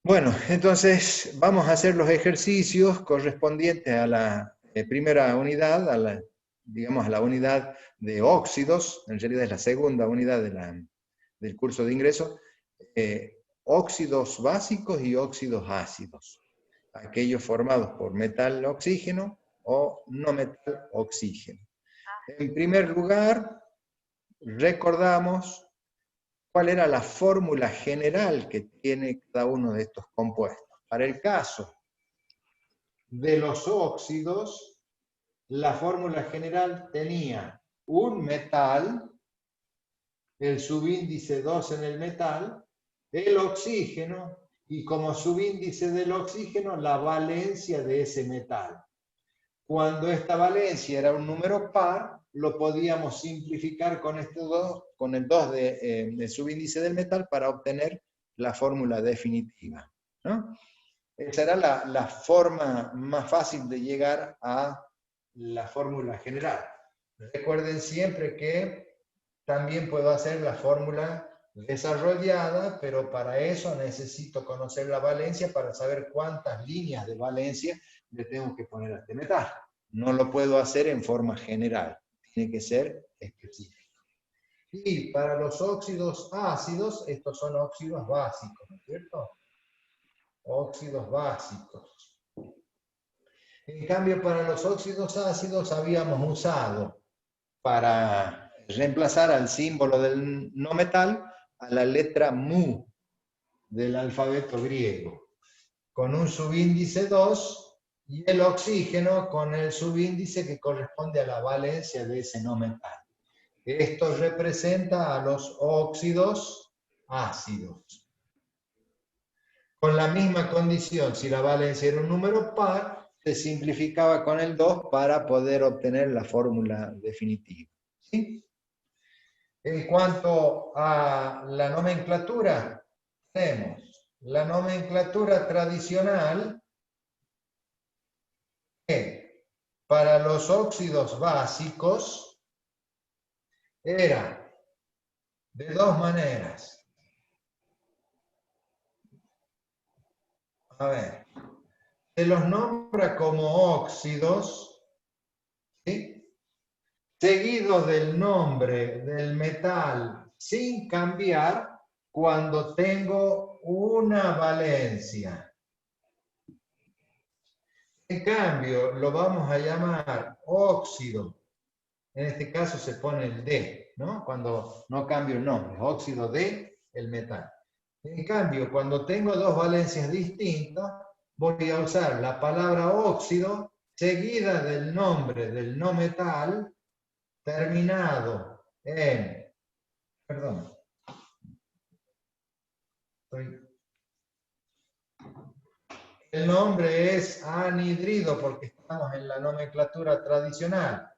Bueno, entonces vamos a hacer los ejercicios correspondientes a la primera unidad, digamos a la unidad de óxidos, en realidad es la segunda unidad del curso de ingreso, óxidos básicos y óxidos ácidos, aquellos formados por metal oxígeno o no metal oxígeno. En primer lugar, recordamos cuál era la fórmula general que tiene cada uno de estos compuestos. Para el caso de los óxidos, la fórmula general tenía un metal, el subíndice 2 en el metal, el oxígeno, y como subíndice del oxígeno, la valencia de ese metal. Cuando esta valencia era un número par, lo podíamos simplificar con el 2 de subíndice del metal para obtener la fórmula definitiva, ¿no? Esa era la forma más fácil de llegar a la fórmula general. Recuerden siempre que también puedo hacer la fórmula desarrollada, pero para eso necesito conocer la valencia para saber cuántas líneas de valencia le tengo que poner a este metal. No lo puedo hacer en forma general, tiene que ser específico. Y para los óxidos ácidos, estos son óxidos básicos, ¿no es cierto? Óxidos básicos. En cambio, para los óxidos ácidos habíamos usado, para reemplazar al símbolo del no metal, a la letra mu del alfabeto griego, con un subíndice 2 y el oxígeno con el subíndice que corresponde a la valencia de ese no metal. Esto representa a los óxidos ácidos. Con la misma condición, si la valencia era un número par, se simplificaba con el 2 para poder obtener la fórmula definitiva. ¿Sí? En cuanto a la nomenclatura, tenemos la nomenclatura tradicional que para los óxidos básicos era de dos maneras. A ver, se los nombra como óxidos, ¿sí?, seguido del nombre del metal sin cambiar cuando tengo una valencia. En cambio, lo vamos a llamar óxido. En este caso se pone el D, ¿no? Cuando no cambio el nombre, óxido de el metal. En cambio, cuando tengo dos valencias distintas, voy a usar la palabra óxido seguida del nombre del no metal terminado en, perdón, el nombre es anhidrido porque estamos en la nomenclatura tradicional,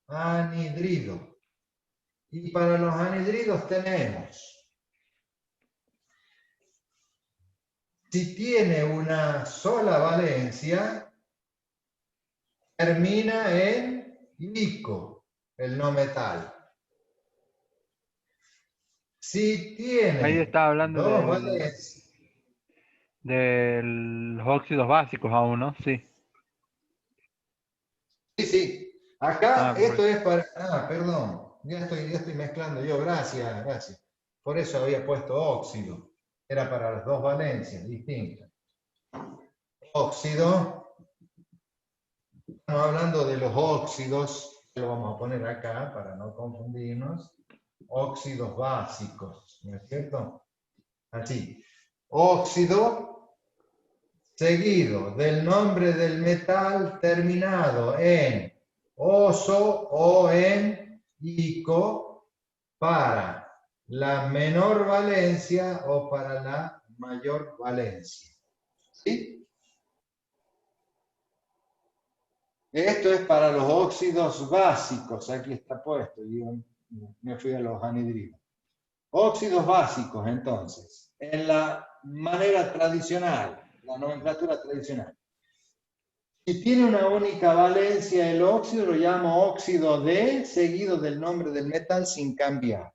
anhidrido. Y para los anhidridos tenemos, si tiene una sola valencia, termina en ico, el no metal. Si tiene Ahí está hablando dos valencias, de los óxidos básicos aún, ¿no? Sí. sí, sí. Acá esto Correcto. es para... Ah, perdón. Ya estoy mezclando yo. Gracias, gracias. Por eso había puesto óxido. Era para las dos valencias distintas. Óxido. Estamos hablando de los óxidos. Lo vamos a poner acá para no confundirnos. Óxidos básicos. ¿No es cierto? Así. Óxido seguido del nombre del metal terminado en oso o en ico para la menor valencia o para la mayor valencia. ¿Sí? Esto es para los óxidos básicos. Aquí está puesto. Yo me fui a los anhidridos. Óxidos básicos, entonces, en la manera tradicional, la nomenclatura tradicional. Si tiene una única valencia el óxido, lo llamo óxido de, seguido del nombre del metal sin cambiar.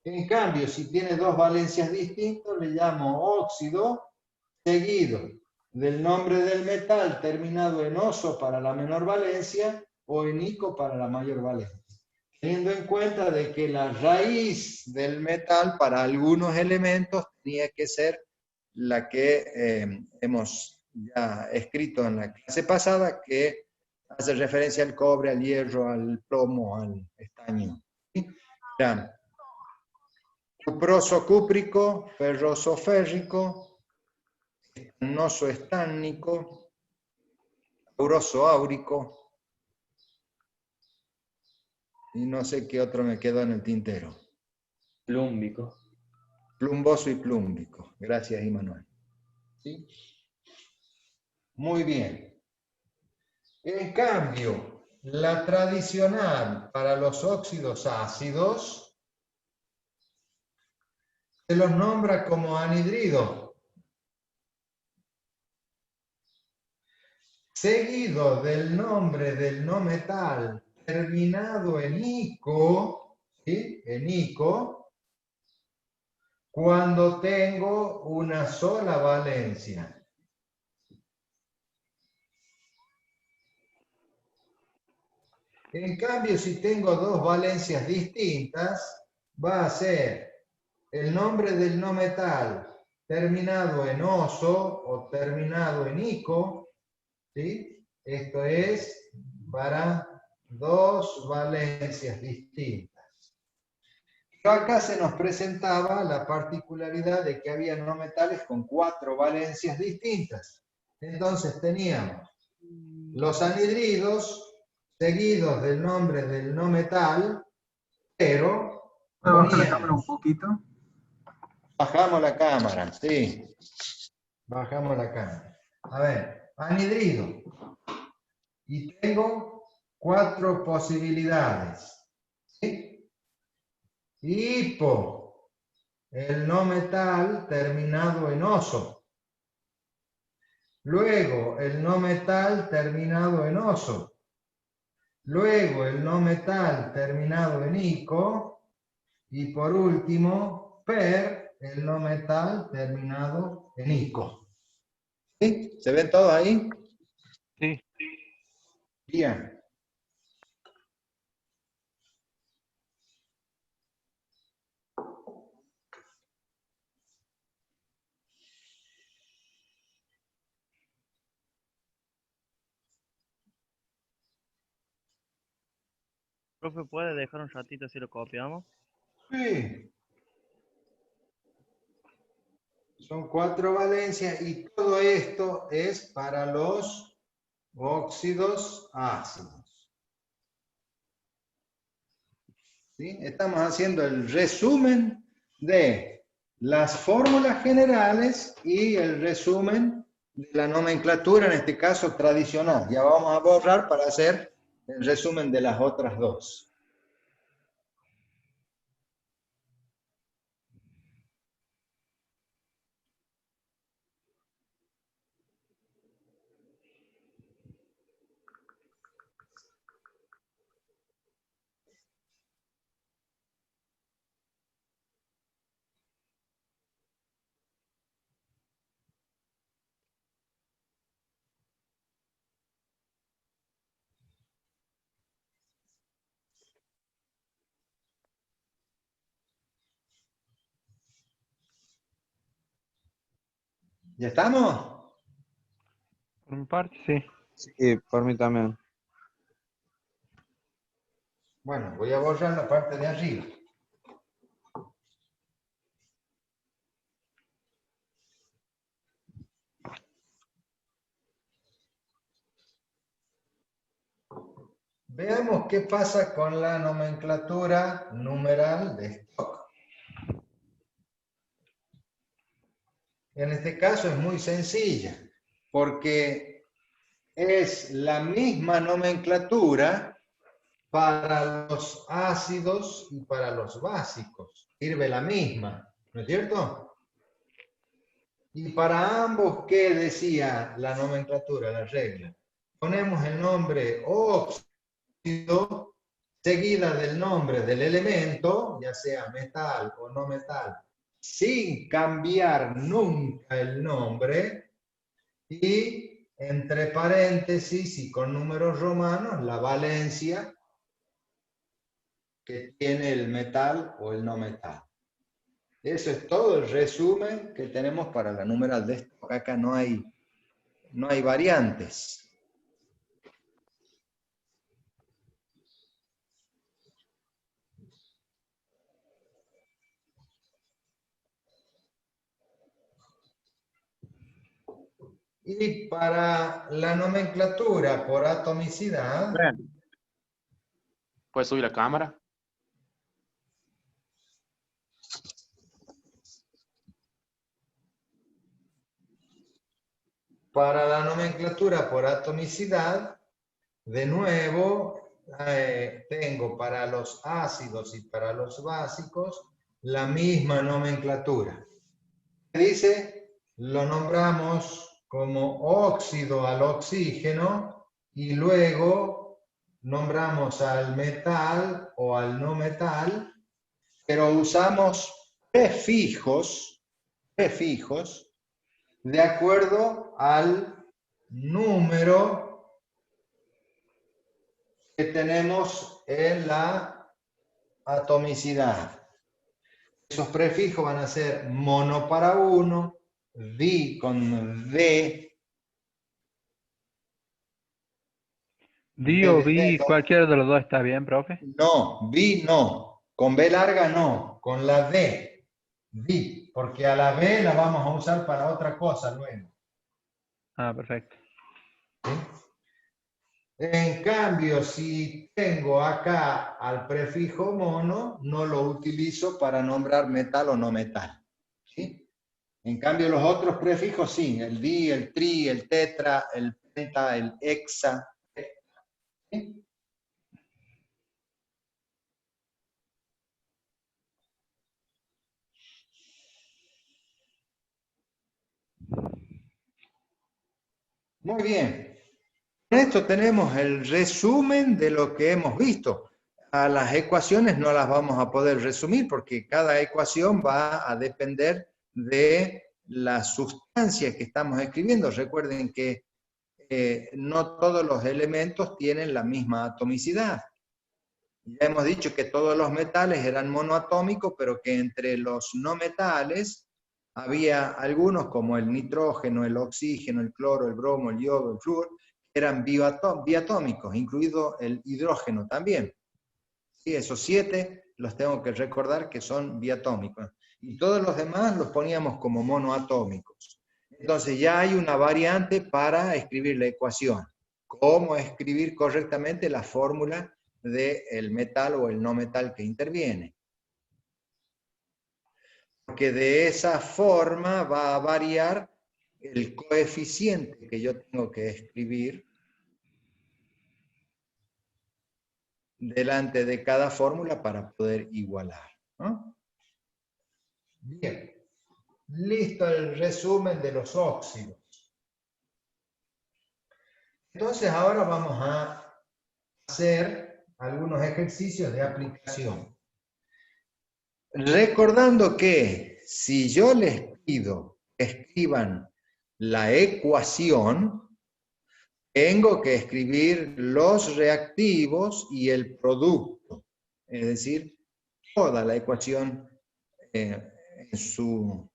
En cambio, si tiene dos valencias distintas, le llamo óxido seguido del nombre del metal terminado en oso para la menor valencia o en ico para la mayor valencia. Teniendo en cuenta de que la raíz del metal para algunos elementos tenía que ser la que hemos ya escrito en la clase pasada, que hace referencia al cobre, al hierro, al plomo, al estaño. ¿Sí? Ya. Cuproso cúprico, ferroso férrico, estanoso estánico, auroso áurico, y no sé qué otro me quedó en el tintero. Plúmbico. Plumboso y plúmbico. Gracias, Immanuel. ¿Sí? Muy bien. En cambio, la tradicional para los óxidos ácidos se los nombra como anhidrido, seguido del nombre del no metal terminado en ico, ¿sí? En ico, cuando tengo una sola valencia. En cambio, si tengo dos valencias distintas, va a ser el nombre del no metal terminado en oso o terminado en ico, ¿sí? Esto es para dos valencias distintas. Pero acá se nos presentaba la particularidad de que había no metales con 4 valencias distintas. Entonces teníamos los anhidridos seguidos del nombre del no metal, pero ¿Puedo bajar la cámara un poquito? bajamos la cámara, sí. Bajamos la cámara. A ver, anhidrido. Y tengo 4 posibilidades. ¿Sí? Hipo, el no metal terminado en oso. Luego, el no metal terminado en oso. Luego, el no metal terminado en ico. Y por último, per, el no metal terminado en ico. ¿Sí? ¿Se ven todos ahí? Sí. Bien. Profe, ¿puede dejar un ratito si lo copiamos? Sí. Son 4 valencias y todo esto es para los óxidos ácidos. ¿Sí? Estamos haciendo el resumen de las fórmulas generales y el resumen de la nomenclatura, en este caso tradicional. Ya vamos a borrar para hacer el resumen de las otras dos. ¿Ya estamos? Por mi parte, sí. Sí, por mí también. Bueno, voy a borrar la parte de arriba. Veamos qué pasa con la nomenclatura numeral de stock. En este caso es muy sencilla, porque es la misma nomenclatura para los ácidos y para los básicos. Sirve la misma, ¿no es cierto? Y para ambos, ¿qué decía la nomenclatura, la regla? Ponemos el nombre óxido seguida del nombre del elemento, ya sea metal o no metal, sin cambiar nunca el nombre y entre paréntesis y con números romanos la valencia que tiene el metal o el no metal. Eso es todo el resumen que tenemos para la numeral de esto. Acá no hay variantes. Y para la nomenclatura por atomicidad, ¿Puedes subir la cámara? para la nomenclatura por atomicidad, de nuevo, tengo para los ácidos y para los básicos la misma nomenclatura. Dice, lo nombramos como óxido al oxígeno y luego nombramos al metal o al no metal, pero usamos prefijos de acuerdo al número que tenemos en la atomicidad. Esos prefijos van a ser mono para uno, di con D. Di o bi, cualquiera de los dos está bien, profe. No, bi no. Con B larga no, con la D. Di, porque a la B la vamos a usar para otra cosa luego. Ah, perfecto. ¿Sí? En cambio, si tengo acá al prefijo mono, no lo utilizo para nombrar metal o no metal. ¿Sí? En cambio, los otros prefijos sí, el di, el tri, el tetra, el penta, el hexa. ¿Sí? Muy bien. Con esto tenemos el resumen de lo que hemos visto. A las ecuaciones no las vamos a poder resumir porque cada ecuación va a depender de la sustancia que estamos escribiendo. Recuerden que no todos los elementos tienen la misma atomicidad. Ya hemos dicho que todos los metales eran monoatómicos, pero que entre los no metales había algunos como el nitrógeno, el oxígeno, el cloro, el bromo, el yodo, el flúor, eran biatómicos, incluido el hidrógeno también. Sí, esos 7 los tengo que recordar que son biatómicos. Y todos los demás los poníamos como monoatómicos. Entonces ya hay una variante para escribir la ecuación. ¿Cómo escribir correctamente la fórmula del metal o el no metal que interviene? Porque de esa forma va a variar el coeficiente que yo tengo que escribir delante de cada fórmula para poder igualar, ¿no? Bien, listo el resumen de los óxidos. Entonces ahora vamos a hacer algunos ejercicios de aplicación. Recordando que si yo les pido que escriban la ecuación, tengo que escribir los reactivos y el producto, es decir, toda la ecuación en su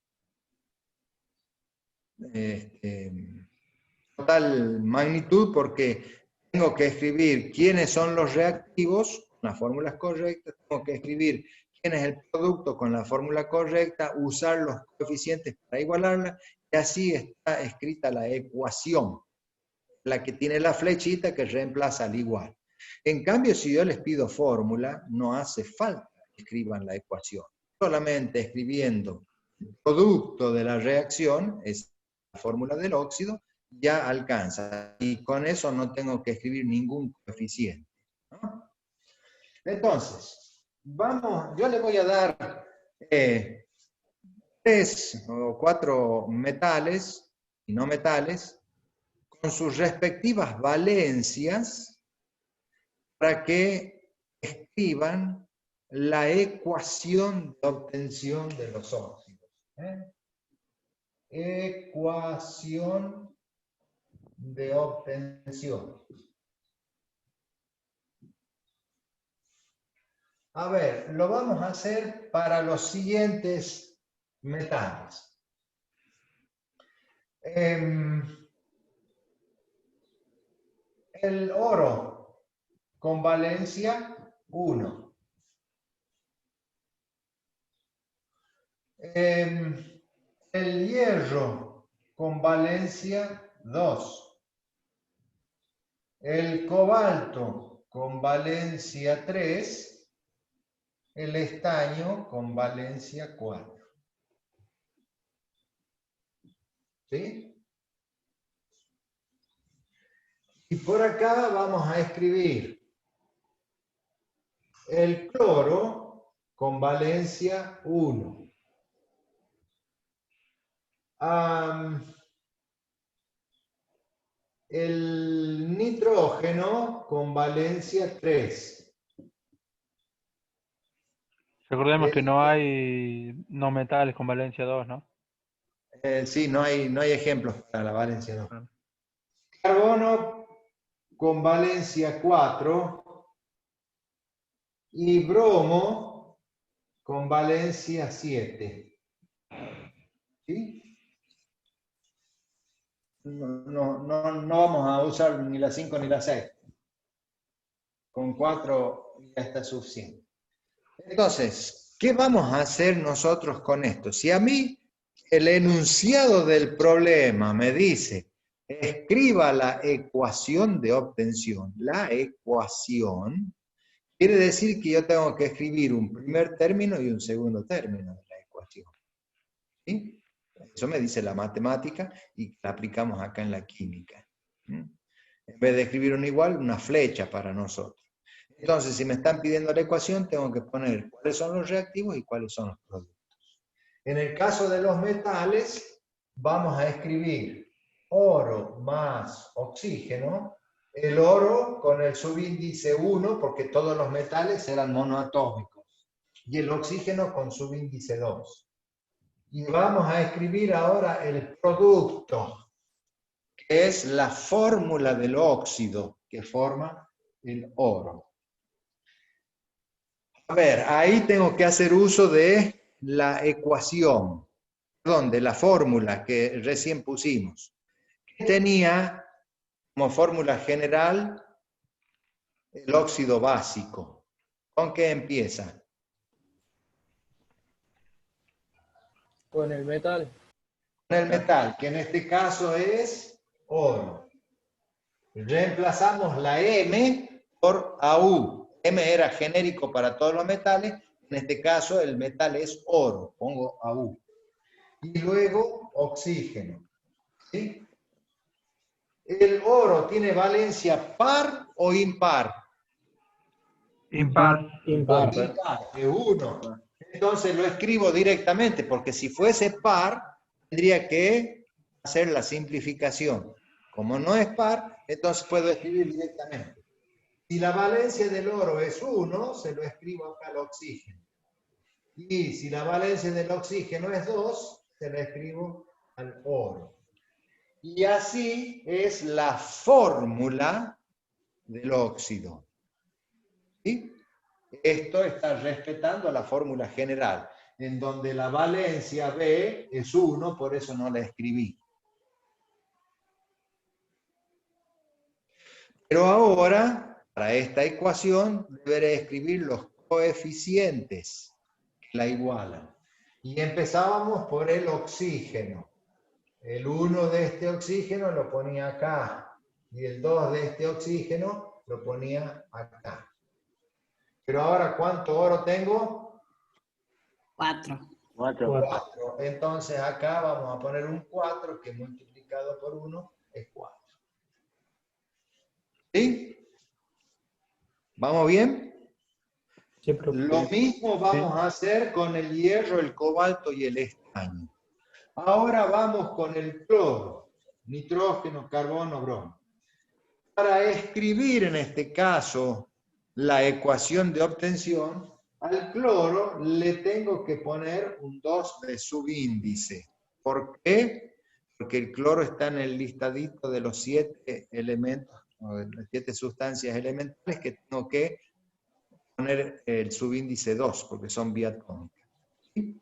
total magnitud, porque tengo que escribir quiénes son los reactivos, las fórmulas correctas, tengo que escribir quién es el producto con la fórmula correcta, usar los coeficientes para igualarla, y así está escrita la ecuación, la que tiene la flechita que reemplaza al igual. En cambio, si yo les pido fórmula, no hace falta que escriban la ecuación. Solamente escribiendo el producto de la reacción, es la fórmula del óxido, ya alcanza. Y con eso no tengo que escribir ningún coeficiente, ¿no? Entonces, yo le voy a dar 3 o 4 metales y no metales con sus respectivas valencias para que escriban la ecuación de obtención de los óxidos. ecuación de obtención. A ver, lo vamos a hacer para los siguientes metales. El oro con valencia 1. El hierro con valencia 2. El cobalto con valencia 3. El estaño con valencia 4. ¿Sí? Y por acá vamos a escribir el cloro con valencia 1. El nitrógeno con valencia 3. Recordemos que no hay no metales con valencia 2, ¿no? Sí, no hay ejemplos para la valencia 2. Ah. Carbono con valencia 4 y bromo con valencia 7. ¿Sí? No vamos a usar ni la 5 ni la 6. Con 4 ya está suficiente. Entonces, ¿qué vamos a hacer nosotros con esto? Si a mí el enunciado del problema me dice, escriba la ecuación de obtención, la ecuación, quiere decir que yo tengo que escribir un primer término y un segundo término de la ecuación. ¿Sí? Eso me dice la matemática y la aplicamos acá en la química. En vez de escribir un igual, una flecha para nosotros. Entonces, si me están pidiendo la ecuación, tengo que poner cuáles son los reactivos y cuáles son los productos. En el caso de los metales, vamos a escribir oro más oxígeno, el oro con el subíndice 1, porque todos los metales eran monoatómicos, y el oxígeno con subíndice 2. Y vamos a escribir ahora el producto, que es la fórmula del óxido que forma el oro. A ver, ahí tengo que hacer uso de la ecuación, perdón, de la fórmula que recién pusimos, que tenía como fórmula general el óxido básico. ¿Con qué empieza? Con el metal. Con el metal, que en este caso es oro. Reemplazamos la M por AU. M era genérico para todos los metales, en este caso el metal es oro, pongo AU. Y luego oxígeno. ¿Sí? ¿El oro tiene valencia par o impar? Impar. Impar. Impar, de 1. Entonces lo escribo directamente, porque si fuese par, tendría que hacer la simplificación. Como no es par, entonces puedo escribir directamente. Si la valencia del oro es 1, se lo escribo acá al oxígeno. Y si la valencia del oxígeno es 2, se lo escribo al oro. Y así es la fórmula del óxido. ¿Sí? Esto está respetando la fórmula general, en donde la valencia B es 1, por eso no la escribí. Pero ahora, para esta ecuación, deberé escribir los coeficientes que la igualan. Y empezábamos por el oxígeno. El 1 de este oxígeno lo ponía acá, y el 2 de este oxígeno lo ponía acá. Pero ahora, ¿cuánto oro tengo? 4. 4. Entonces acá vamos a poner un 4 que multiplicado por 1 es 4. ¿Sí? ¿Vamos bien? Sí, profe. Lo mismo vamos a hacer con el hierro, el cobalto y el estaño. Ahora vamos con el cloro, nitrógeno, carbono, bromo. Para escribir en este caso la ecuación de obtención, al cloro le tengo que poner un 2 de subíndice. ¿Por qué? Porque el cloro está en el listadito de los 7 elementos, o de las 7 sustancias elementales que tengo que poner el subíndice 2, porque son biatómicas. ¿Sí?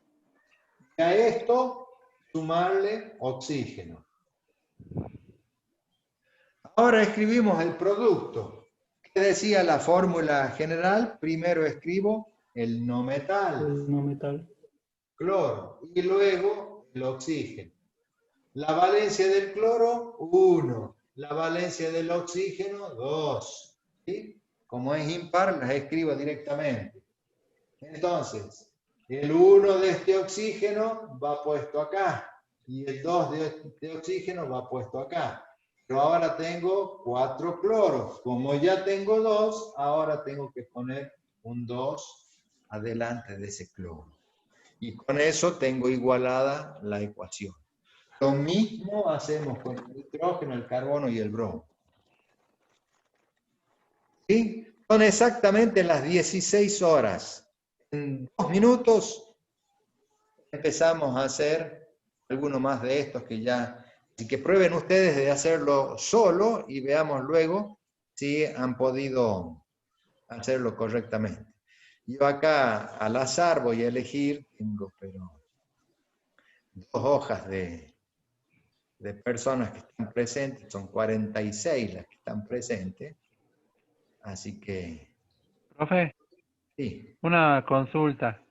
Y a esto sumarle oxígeno. Ahora escribimos el producto. ¿Qué decía la fórmula general? Primero escribo el no metal, El no metal. cloro, y luego el oxígeno. La valencia del cloro, 1. La valencia del oxígeno, 2. ¿Sí? Como es impar, las escribo directamente. Entonces, el 1 de este oxígeno va puesto acá, y el 2 de este oxígeno va puesto acá. Pero ahora tengo 4 cloros. Como ya tengo 2, ahora tengo que poner un 2 adelante de ese cloro. Y con eso tengo igualada la ecuación. Lo mismo hacemos con el nitrógeno, el carbono y el bromo. ¿Sí? Son exactamente las 16 horas. En 2 minutos empezamos a hacer alguno más de estos que ya... Así que prueben ustedes de hacerlo solo y veamos luego si han podido hacerlo correctamente. Yo acá al azar voy a elegir, tengo pero 2 hojas de personas que están presentes, son 46 las que están presentes, así que Profe, sí. una consulta.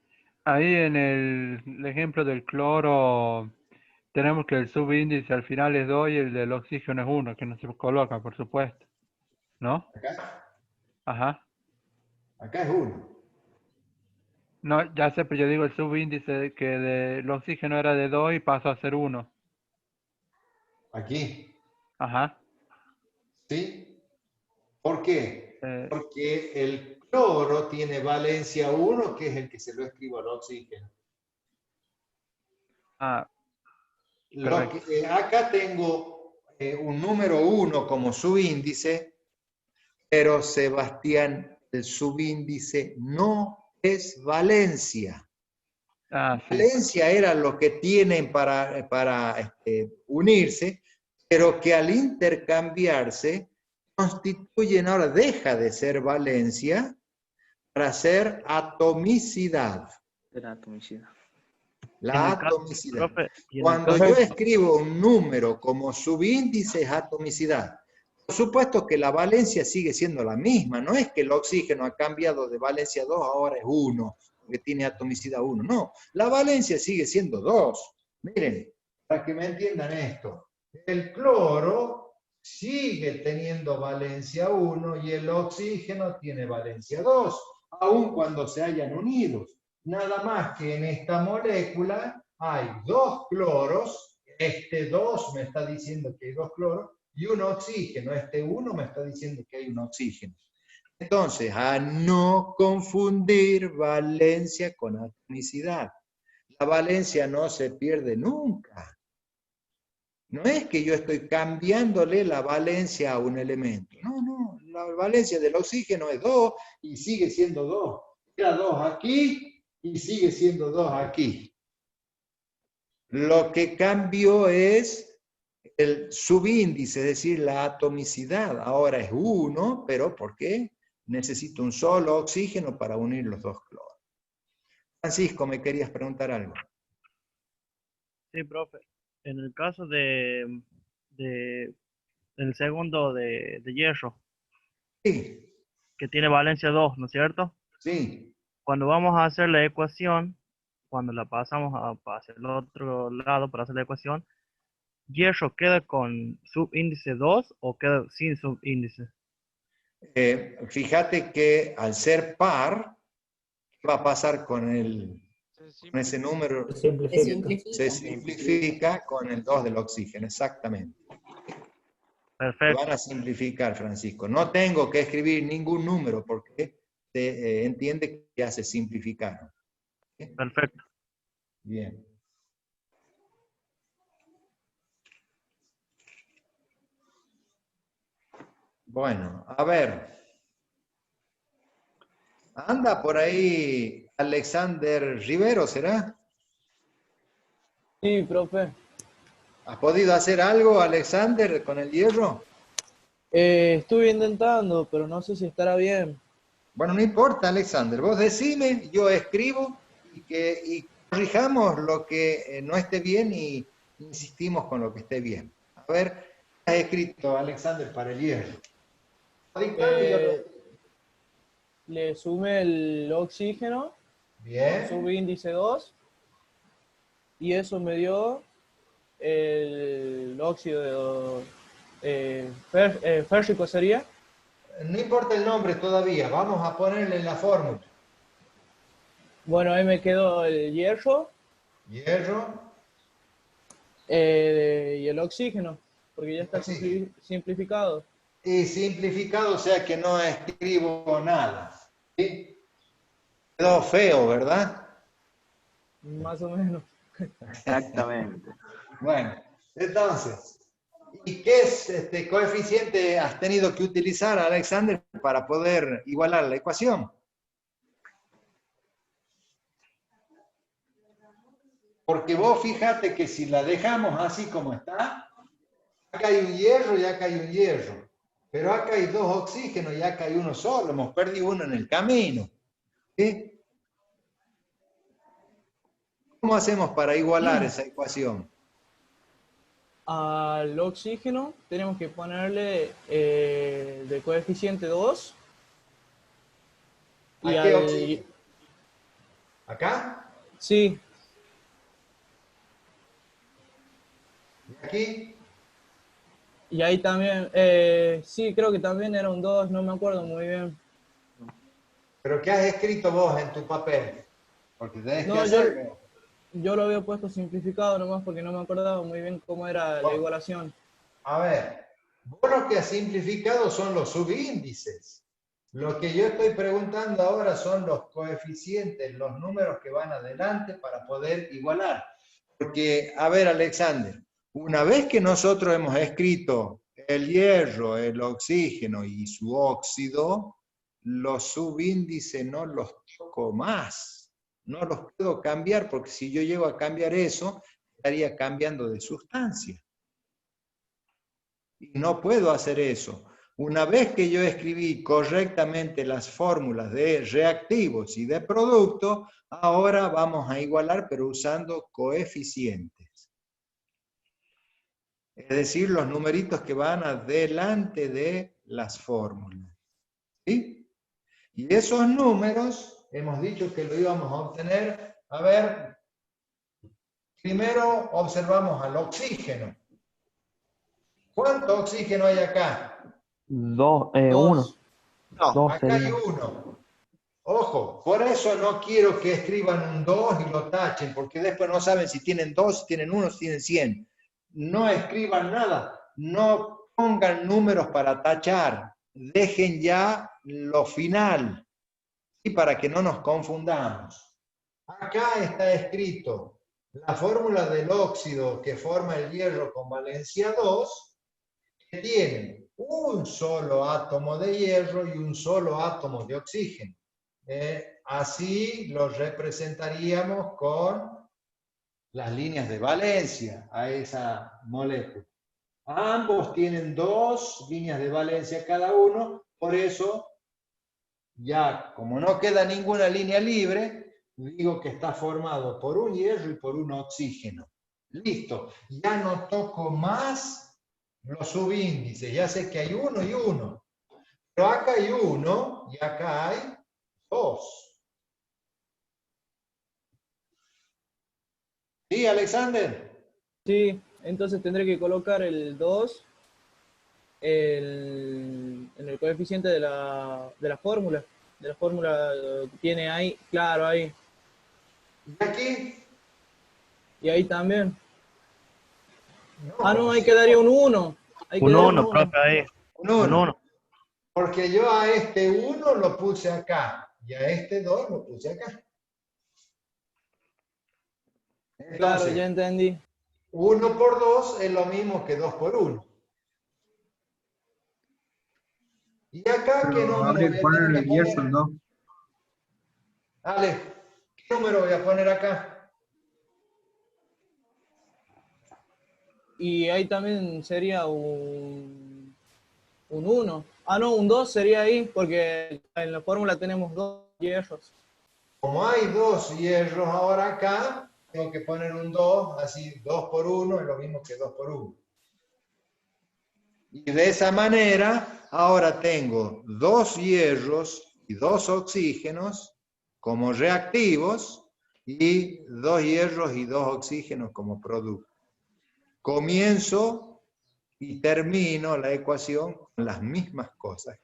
Ahí en el ejemplo del cloro tenemos que el subíndice al final es 2 y el del oxígeno es 1, que no se coloca, por supuesto. ¿No? Ajá. Acá es 1. No, ya sé, pero yo digo el subíndice que del oxígeno era de 2 y pasó a ser 1. Aquí, Ajá. ¿sí? ¿Por qué? Porque el cloro tiene valencia 1, que es el que se lo escribo al oxígeno. Acá tengo un número 1 como subíndice, pero Sebastián, el subíndice no es valencia. Sí. Valencia era lo que tienen para unirse, pero que al intercambiarse constituyen, ahora deja de ser valencia para ser atomicidad. La atomicidad. La atomicidad. Profe, Cuando yo escribo un número como subíndice es atomicidad. Por supuesto que la valencia sigue siendo la misma, no es que el oxígeno ha cambiado de valencia 2, ahora es 1, porque tiene atomicidad 1, no, la valencia sigue siendo 2. Miren, para que me entiendan esto, el cloro sigue teniendo valencia 1 y el oxígeno tiene valencia 2, aun cuando se hayan unido. Nada más que en esta molécula hay 2 cloros, este 2 me está diciendo que hay 2 cloros, y un oxígeno, este 1 me está diciendo que hay un oxígeno. Entonces, a no confundir valencia con atomicidad. La valencia no se pierde nunca. No es que yo estoy cambiándole la valencia a un elemento. No, no, la valencia del oxígeno es 2 y sigue siendo 2. Era 2 aquí y sigue siendo 2 aquí. Lo que cambió es el subíndice, es decir, la atomicidad. Ahora es 1, pero ¿por qué? Necesito un solo oxígeno para unir los 2 cloros. Francisco, ¿me querías preguntar algo? Sí, profe. En el caso del segundo de hierro, Sí, que tiene valencia 2, ¿no es cierto? sí. Cuando vamos a hacer la ecuación, cuando la pasamos hacia el otro lado para hacer la ecuación, ¿hierro queda con subíndice 2 o queda sin subíndice? Fíjate que al ser par, ¿qué va a pasar con ese número? Se simplifica. Se simplifica con el 2 del oxígeno, exactamente. Perfecto. Van a simplificar, Francisco. No tengo que escribir ningún número porque se entiende que ya se simplificaron. ¿Sí? Perfecto. Bien. Bueno, a ver. Anda por ahí Alexander Rivero, ¿será? Sí, profe. ¿Has podido hacer algo, Alexander, con el hierro? Estuve intentando, pero no sé si estará bien. Bueno, no importa, Alexander. Vos decime, yo escribo y corrijamos lo que no esté bien y insistimos con lo que esté bien. A ver, ¿qué has escrito, Alexander, para el hierro? Dictame y yo lo- Eh, Le sumé el oxígeno con Bien. subíndice 2 y eso me dio el óxido férrico sería. No importa el nombre todavía, vamos a ponerle en la fórmula. Bueno, ahí me quedó el hierro Hierro, y el oxígeno, porque ya está oxígeno. simplificado, Y simplificado, o sea que no escribo nada. ¿Sí? Quedó feo, ¿verdad? más o menos. Exactamente. Bueno, entonces, ¿y qué coeficiente has tenido que utilizar, Alexander, para poder igualar la ecuación? Porque vos fíjate que si la dejamos así como está, acá hay un hierro y acá hay un hierro. Pero acá hay dos oxígenos y acá hay uno solo. Hemos perdido uno en el camino. ¿Sí? ¿Cómo hacemos para igualar esa ecuación? Al oxígeno tenemos que ponerle de coeficiente 2 y ¿A qué al... oxígeno? ¿Acá? Sí, ¿Y aquí? y ahí también, sí, creo que también era un 2, no me acuerdo muy bien. ¿Pero qué has escrito vos en tu papel? Porque tenés que No, yo, hacerlo. yo lo había puesto simplificado nomás porque no me acordaba muy bien cómo era la igualación. A ver, vos lo que has simplificado son los subíndices. Lo que yo estoy preguntando ahora son los coeficientes, los números que van adelante para poder igualar. Porque, a ver, Alexander, una vez que nosotros hemos escrito el hierro, el oxígeno y su óxido, los subíndices no los toco más. No los puedo cambiar porque si yo llego a cambiar eso, estaría cambiando de sustancia. Y no puedo hacer eso. Una vez que yo escribí correctamente las fórmulas de reactivos y de producto, ahora vamos a igualar, pero usando coeficientes. Es decir, los numeritos que van adelante de las fórmulas. ¿Sí? Y esos números, hemos dicho que lo íbamos a obtener. A ver, primero observamos al oxígeno. ¿Cuánto oxígeno hay acá? Uno. 2, No, Dos acá hay sería. uno. Ojo, por eso no quiero que escriban un 2 y lo tachen, porque después no saben si tienen 2, si tienen 1, si tienen 100. No escriban nada, no pongan números para tachar, dejen ya lo final, y para que no nos confundamos. Acá está escrito la fórmula del óxido que forma el hierro con valencia 2, que tiene un solo átomo de hierro y un solo átomo de oxígeno. Así lo representaríamos con las líneas de valencia a esa molécula. Ambos tienen dos líneas de valencia cada uno, por eso ya como no queda ninguna línea libre, digo que está formado por un hierro y por un oxígeno. Listo, ya no toco más los subíndices, ya sé que hay uno y uno, pero acá hay uno y acá hay dos. ¿Sí, Alexander? sí, entonces tendré que colocar el 2 en el coeficiente de la fórmula. De la fórmula que tiene ahí, claro, ahí. ¿Y aquí? Y ahí también. Ah, no, No, ahí sí, quedaría un 1. Ahí Un quedaría un uno, 1. profe, ahí. un Un uno. uno. Porque yo a este 1 lo puse acá y a este 2 lo puse acá. Claro, ya Entonces, entendí. 1 por 2 es lo mismo que 2 por 1. ¿Y acá qué Pero número habría voy que a tener ponerle que el hierro poner? en 2. Ale, ¿qué número voy a poner acá? Y ahí también sería un 1. Ah, no, un 2 sería ahí, porque en la fórmula tenemos 2 hierros. Como hay 2 hierros ahora acá, tengo que poner un 2, así 2 por 1 es lo mismo que 2 por 1. Y de esa manera, ahora tengo 2 hierros y 2 oxígenos como reactivos y 2 hierros y 2 oxígenos como producto. Comienzo y termino la ecuación con las mismas cosas.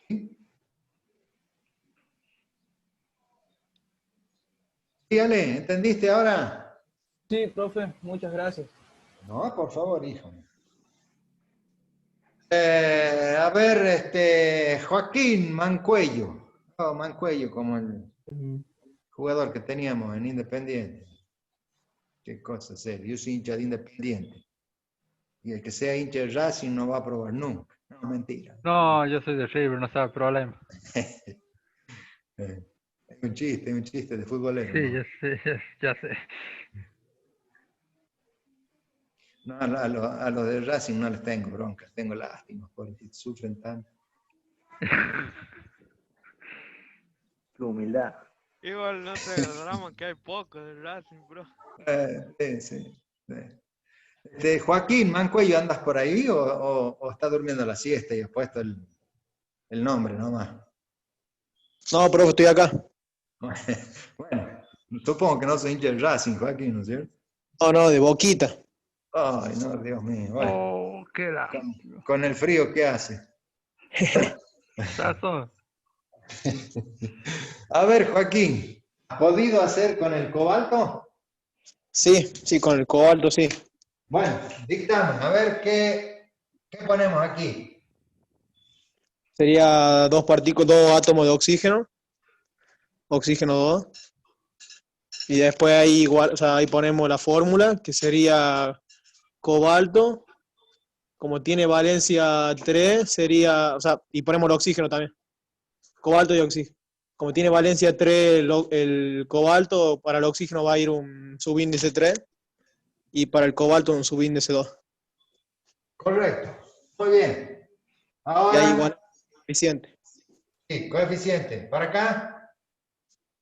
¿Sí? Dígale, ¿entendiste ahora? Sí, profe, muchas gracias. No, por favor, hijo. A ver, Joaquín Mancuello. Oh, Mancuello, como el jugador que teníamos en Independiente. Qué cosa seria. Yo soy hincha de Independiente. Y el que sea hincha de Racing no va a probar nunca. No, mentira. No, yo soy de River, no sabe problema. Es un chiste de futbolero. Sí, ¿no? ya sé, ya sé. No, a los de Racing no les tengo bronca, tengo lástima, porque sufren tanto. Tu humildad. Igual no sé, el drama que hay poco de Racing, bro. Sí. Joaquín Mancuello, ¿andas por ahí o está durmiendo la siesta y has puesto el nombre nomás? No, profe, estoy acá. Bueno, supongo que no soy hincha del Racing, Joaquín, ¿no es cierto? No, de Boquita. Ay, no, Dios mío. Bueno, Oh, qué lástima. con el frío que hace. Razón. A ver, Joaquín, ¿has podido hacer con el cobalto? Sí, con el cobalto, sí. Bueno, dictamen, a ver qué ponemos aquí. Sería 2 átomos de oxígeno. Oxígeno 2. Y después ahí igual, o sea, ahí ponemos la fórmula, que sería cobalto. Como tiene valencia 3, sería, o sea, y ponemos el oxígeno también. Cobalto y oxígeno. Como tiene valencia 3 el cobalto, para el oxígeno va a ir un subíndice 3 y para el cobalto un subíndice 2. Correcto. Muy bien. Y Ahora, ahí igual coeficiente. sí, coeficiente. ¿Para acá?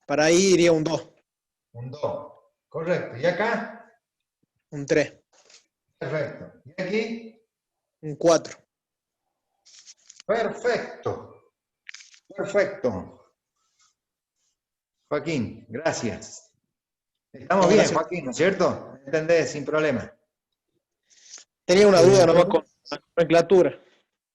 Para ahí iría un 2, Un 2. Correcto. ¿Y acá? un 3, Perfecto. ¿Y aquí? un 4. Perfecto. Perfecto. Joaquín, gracias. Estamos bien, Gracias. Joaquín, ¿no es cierto? ¿Entendés? Sin problema. Tenía una duda nomás con la nomenclatura.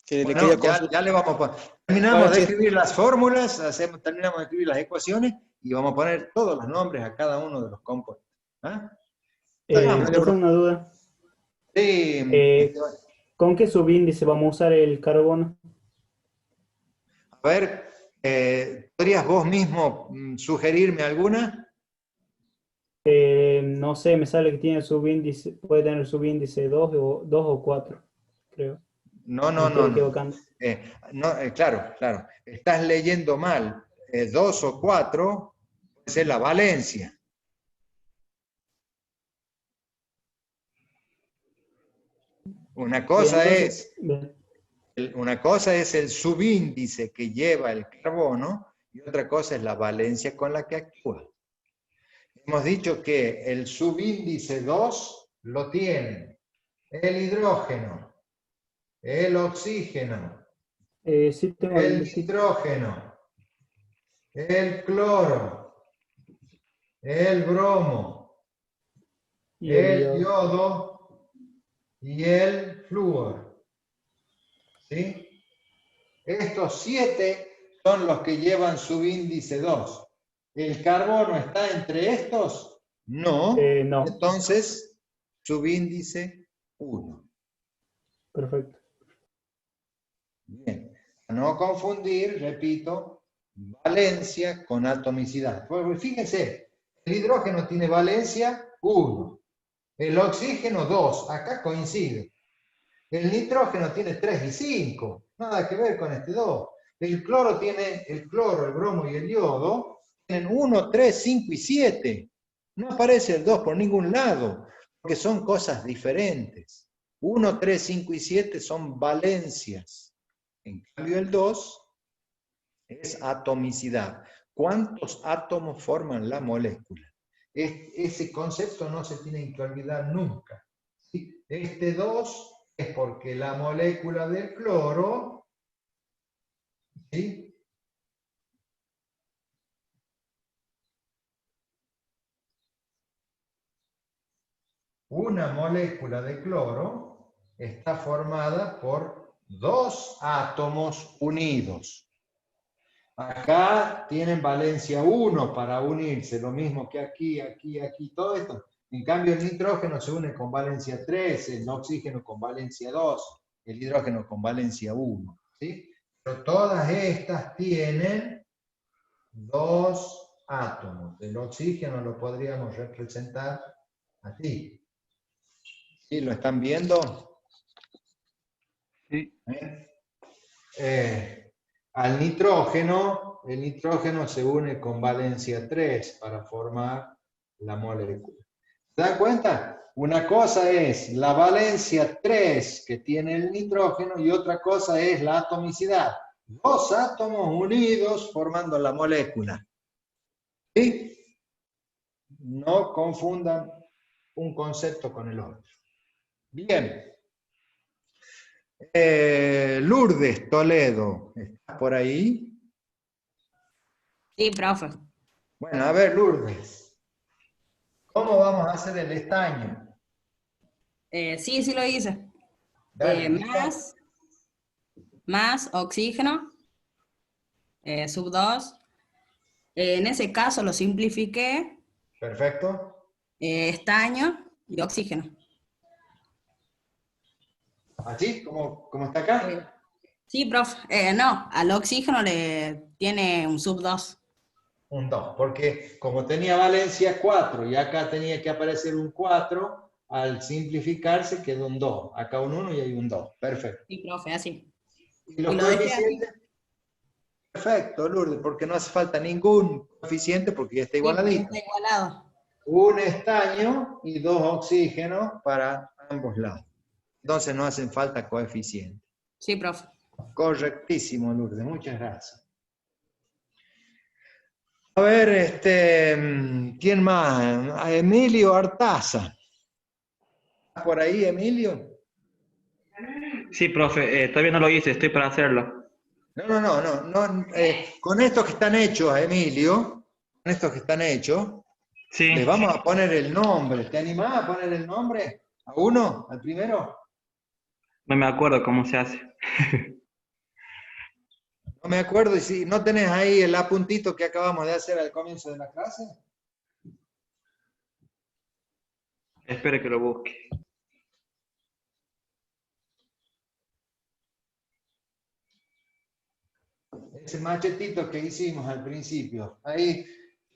Que le Bueno, quería consultar. ya le vamos a poner. Terminamos de escribir las fórmulas, terminamos de escribir las ecuaciones y vamos a poner todos los nombres a cada uno de los compuestos. ¿Ah? Vamos. Yo tengo una duda. Sí, ¿Con qué subíndice vamos a usar el carbono? a ver, ¿podrías vos mismo sugerirme alguna? No sé, me sale que tiene subíndice, puede tener subíndice 2 o 4, creo. No. Me estoy equivocando. Claro. Estás leyendo mal. 2 o 4 puede ser la valencia. Una cosa es el subíndice que lleva el carbono y otra cosa es la valencia con la que actúa. Hemos dicho que el subíndice 2 lo tienen el hidrógeno, el oxígeno, Sí, tengo el el nitrógeno, el cloro, el bromo, y el el yodo y el flúor. ¿Sí? Estos 7 son los que llevan subíndice 2. ¿El carbono está entre estos? No. no. Entonces, subíndice 1. Perfecto. Bien. No confundir, repito, valencia con atomicidad. Pues fíjense, el hidrógeno tiene valencia 1. El oxígeno 2. Acá coincide. El nitrógeno tiene 3 y 5. Nada que ver con este 2. El cloro, el bromo y el yodo tienen 1, 3, 5 y 7. No aparece el 2 por ningún lado. porque son cosas diferentes. 1, 3, 5 y 7 son valencias. En cambio el 2 es atomicidad. ¿Cuántos átomos forman la molécula? Ese concepto no se tiene que olvidar nunca. ¿Sí? Este 2 es porque la molécula del cloro, ¿sí?, una molécula de cloro está formada por 2 átomos unidos. Acá tienen valencia 1 para unirse, lo mismo que aquí, aquí, aquí, todo esto. En cambio, el nitrógeno se une con valencia 3, el oxígeno con valencia 2, el hidrógeno con valencia 1. ¿Sí? Pero todas estas tienen 2 átomos. El oxígeno lo podríamos representar así. ¿Sí? ¿Lo están viendo? Sí. Al nitrógeno, el nitrógeno se une con valencia 3 para formar la molécula. ¿Se dan cuenta? Una cosa es la valencia 3 que tiene el nitrógeno y otra cosa es la atomicidad. 2 átomos unidos formando la molécula. ¿Sí? No confundan un concepto con el otro. Bien. Lourdes Toledo, ¿estás por ahí? Sí, profe. Bueno, a ver, Lourdes, ¿cómo vamos a hacer el estaño? Sí, sí lo hice. Dale, Más oxígeno, sub 2. En ese caso lo simplifiqué. Perfecto. Estaño y oxígeno. ¿Así? ¿Cómo está acá? Sí, profe. No, al oxígeno le tiene un sub 2. Un 2, porque como tenía valencia 4 y acá tenía que aparecer un 4, al simplificarse quedó un 2. Acá un 1 y hay un 2. Perfecto. Sí, profe, así. ¿Y los Y lo dejé coeficientes? Perfecto, Lourdes, porque no hace falta ningún coeficiente porque ya está Sí, porque igualadito. está igualado. Un estaño y 2 oxígenos para ambos lados. Entonces no hacen falta coeficientes. Sí, profe. Correctísimo, Lourdes, muchas gracias. A ver, ¿quién más? A Emilio Artaza. ¿Estás por ahí, Emilio? Sí, profe, todavía no lo hice, estoy para hacerlo. No. Con estos que están hechos, Emilio, con estos que están hechos, Sí. les vamos a poner el nombre. ¿Te animás a poner el nombre? ¿A uno? ¿Al primero? No me acuerdo cómo se hace. No me acuerdo, y si no tenés ahí el apuntito que acabamos de hacer al comienzo de la clase. Espere que lo busque. Ese machetito que hicimos al principio. Ahí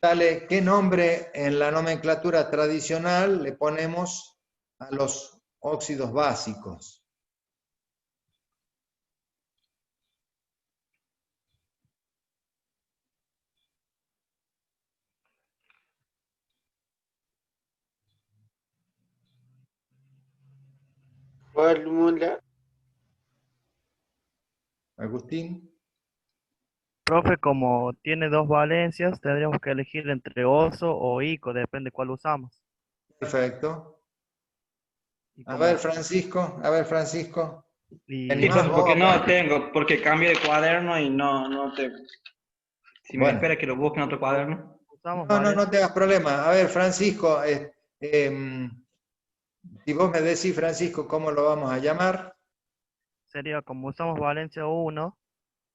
sale qué nombre en la nomenclatura tradicional le ponemos a los óxidos básicos. Fórmula. Agustín. Profe, como tiene 2 valencias, tendríamos que elegir entre oso o ico, depende cuál usamos. Perfecto. Y A como- ver, Francisco. y- ¿Te Sí, animás profe, vos? porque no tengo, porque cambié de cuaderno y no tengo. Si me Bueno. espera que lo busque en otro cuaderno. usamos No valencias. te hagas problema. A ver, Francisco, si vos me decís, Francisco, ¿cómo lo vamos a llamar? Sería como usamos valencia 1,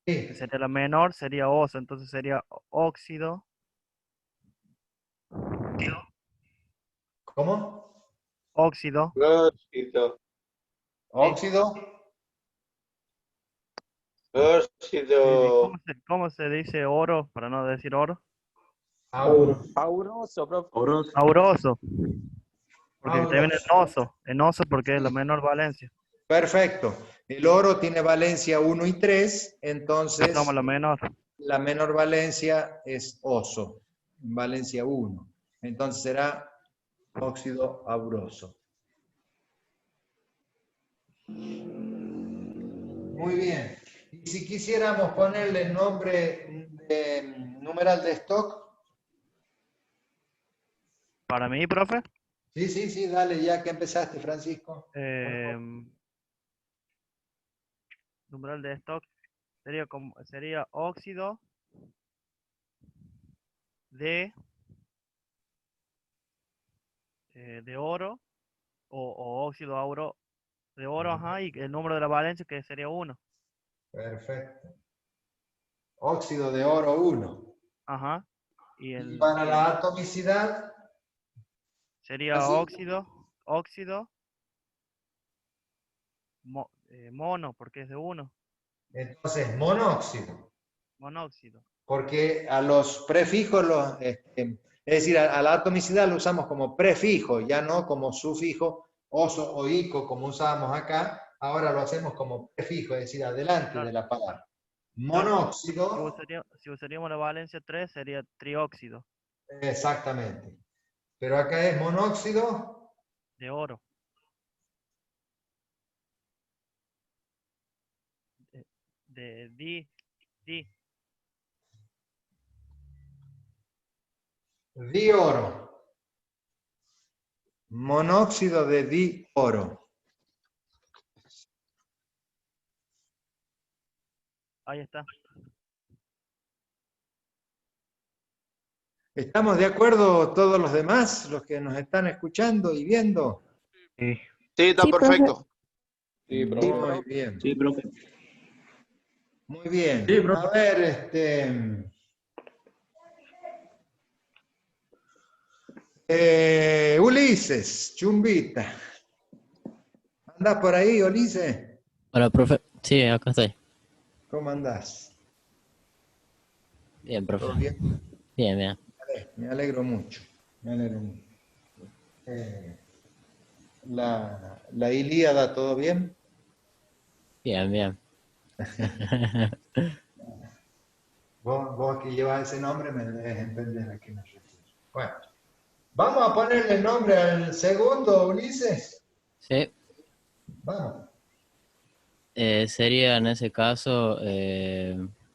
Sí. que sería la menor, sería oso, entonces sería óxido. ¿Cómo? Óxido. Óxido. Óxido. Óxido. ¿Cómo se dice oro para no decir oro? Auro. Auroso, profe. Auroso. Porque también Auroso. en oso porque es la menor valencia. Perfecto. El oro tiene valencia 1 y 3, entonces Usamos la menor. la menor valencia es oso, valencia 1. Entonces será óxido auroso. Muy bien. Y si quisiéramos ponerle nombre de numeral de stock. Para mí, profe, Sí, dale, ya que empezaste, Francisco. numeral de stock sería óxido de oro o óxido de oro, ajá, y el número de la valencia que sería 1. Perfecto. Óxido de oro 1. Ajá. Y para la atomicidad, sería así. óxido mono, porque es de 1. Entonces, monóxido. Monóxido. Porque a los prefijos, es decir, a la atomicidad lo usamos como prefijo, ya no como sufijo, oso o ico, como usábamos acá. Ahora lo hacemos como prefijo, es decir, adelante Claro. de la palabra. Claro, Monóxido. si usaríamos la valencia 3, sería trióxido Exactamente. Pero acá es monóxido de oro. De di. dioro. Monóxido de dioro. Ahí está. ¿Estamos de acuerdo todos los demás, los que nos están escuchando y viendo? Sí. Sí, está Sí, profe. perfecto. Sí, profe. Muy bien. Sí, profe. Muy bien. Sí, profe. A ver, Ulises, Chumbita. ¿Andás por ahí, Ulises? Hola, profe. Sí, acá estoy. ¿Cómo andás? Bien, profe. ¿Todo bien? Bien. Me alegro mucho. La Ilíada, ¿todo bien? Bien. Vos que llevas ese nombre me debes entender a qué me refiero. Bueno, vamos a ponerle nombre al segundo, Ulises. Sí. Vamos. Sería en ese caso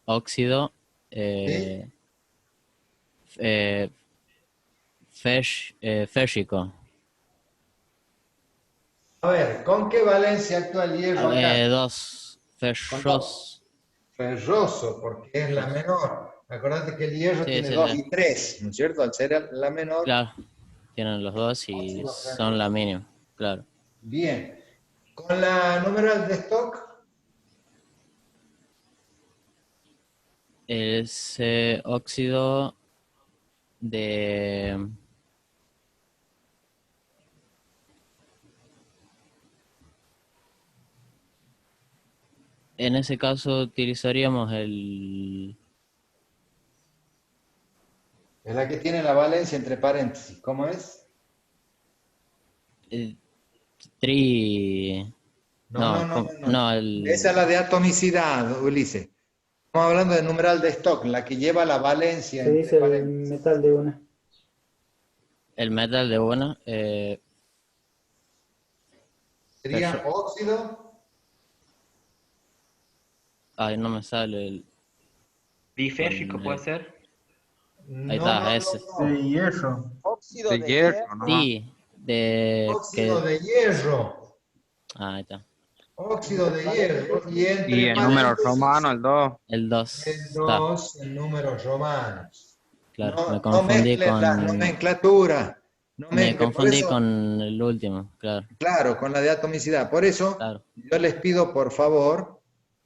óxido férrico. A ver, ¿con qué valencia actúa el hierro acá? 2. Ferroso, porque es la menor. Acordate que el hierro Sí, tiene sí, 2 sí. y 3, ¿no es cierto? Al ser la menor. Claro. Tienen los dos y Óxido son la ferroso. mínima. Claro. Bien. Con la numeral de stock, Ese óxido de... En ese caso utilizaríamos el... es la que tiene la valencia entre paréntesis. ¿Cómo es? No, Esa es la de atomicidad, Ulises. Estamos hablando de numeral de stock, la que lleva la valencia Se entre dice el paréntesis. metal de una. el metal de una. ¿Sería óxido? Ay, no me sale el... Biférrico puede ser. Ahí está, ese. De hierro. Óxido De hierro, ¿no? Sí, de... Óxido de hierro. Ahí está. Óxido de hierro. Y Y entre el número paréntesis, romano, el 2. El 2 el está. 2 en números romanos. Claro, me No confundí mezcles con... la nomenclatura. No Me mezcles, por confundí eso, con el último, claro. claro, con la de atomicidad. Por eso, Claro. yo les pido, por favor,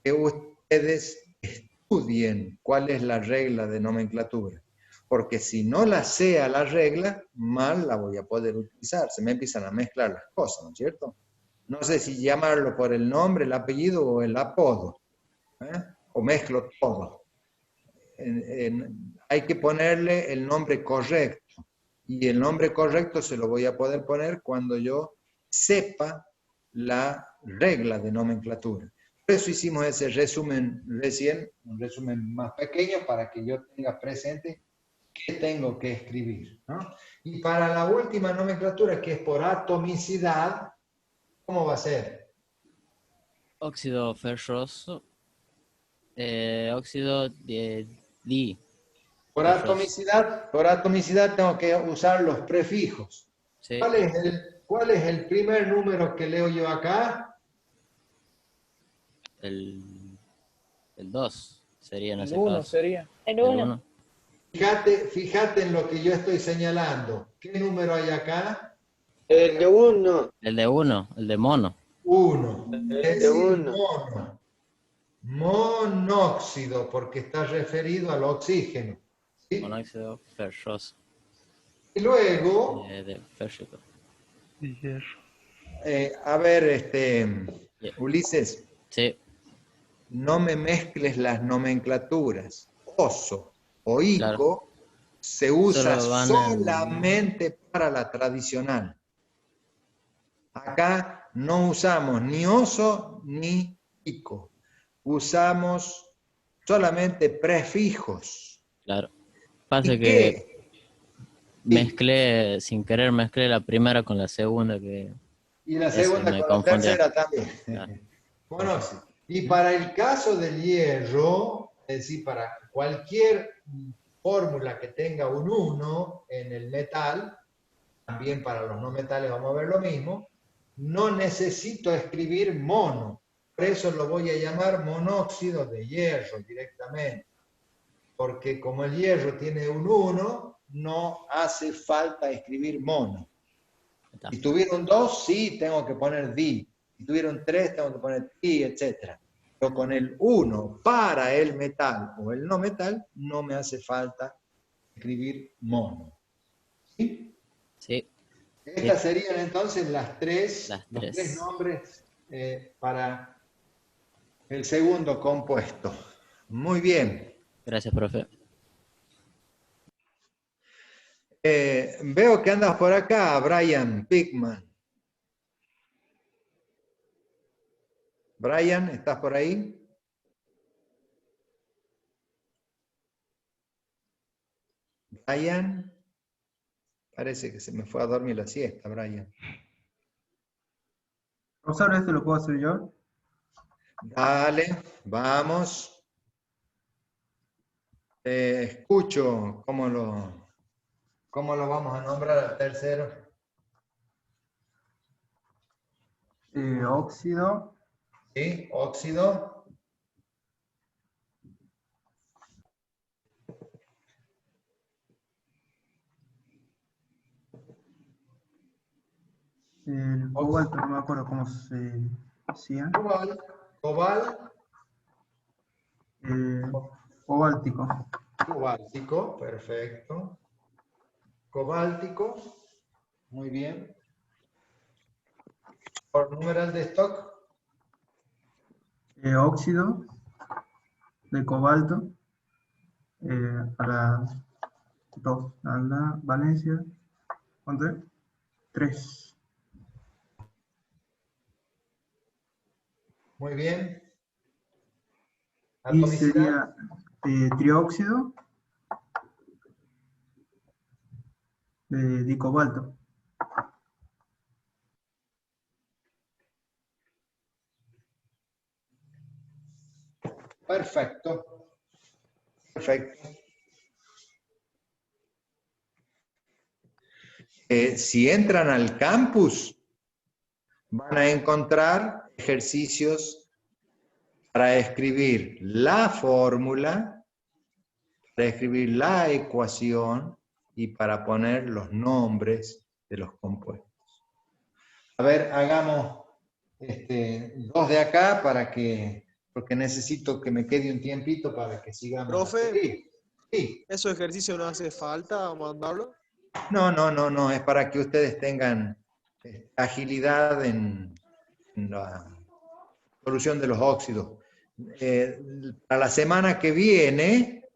que ustedes estudien cuál es la regla de nomenclatura. Porque si no la sea la regla, mal la voy a poder utilizar. Se me empiezan a mezclar las cosas, ¿no es cierto? No sé si llamarlo por el nombre, el apellido o el apodo. O mezclo todo. Hay que ponerle el nombre correcto. Y el nombre correcto se lo voy a poder poner cuando yo sepa la regla de nomenclatura. Por eso hicimos ese resumen recién, un resumen más pequeño para que yo tenga presente qué tengo que escribir, ¿no? Y para la última nomenclatura, que es por atomicidad, ¿cómo va a ser? óxido ferroso. Óxido de Di. Por atomicidad tengo que usar los prefijos. Sí. ¿Cuál es el primer número que leo yo acá? El 2 sería en El ese 1 caso. sería. El El 1. 1. Fíjate en lo que yo estoy señalando. ¿Qué número hay acá? El de 1. El de 1, el de mono. 1. El Es de decir, 1. mono. Monóxido, porque está referido al oxígeno. ¿Sí? Monóxido ferroso. Y luego, De férrico. Y hierro. a ver, Ulises, Sí, no me mezcles las nomenclaturas. Oso o ico claro. se usa Solo van solamente para la tradicional. Acá no usamos ni oso ni ico. Usamos solamente prefijos. Claro. Pasa ¿Y que qué? mezclé, sin querer mezclé la primera con la segunda, que Y la eso segunda me con la confundía. tercera también. Claro. Bueno, sí. Y para el caso del hierro, es decir, para cualquier fórmula que tenga un 1 en el metal, también para los no metales vamos a ver lo mismo, no necesito escribir mono. Por eso lo voy a llamar monóxido de hierro directamente. Porque como el hierro tiene un 1, no hace falta escribir mono. Si tuviera un 2, sí, tengo que poner di. Si tuviera un 3, tengo que poner ti, etc. Pero con el 1 para el metal o el no metal, no me hace falta escribir mono. ¿Sí? Sí. Estas serían entonces los tres nombres para el segundo compuesto. Muy bien. Gracias, profe. Veo que andas por acá, Brian Pickman. Brian, ¿estás por ahí? Brian. Parece que se me fue a dormir la siesta, Brian. Profesor, ¿este lo puedo hacer yo? Dale, vamos. Escucho cómo lo vamos a nombrar al tercero. Óxido. Sí, óxido. El cobalto, no me acuerdo cómo se decía. Cobáltico. Cobáltico, perfecto. Cobáltico, muy bien. Por numeral de stock. Óxido de cobalto a la 2, a la valencia, ¿cuánto es? 3. Muy bien. Y sería trióxido de dicobalto. Perfecto. Perfecto. Si entran al campus, van a encontrar ejercicios para escribir la fórmula, para escribir la ecuación y para poner los nombres de los compuestos. A ver, hagamos dos de acá porque necesito que me quede un tiempito para que sigamos. Profe, sí. ¿Esos ejercicios no hace falta mandarlo? No, es para que ustedes tengan agilidad en la solución de los óxidos. Para la semana que viene,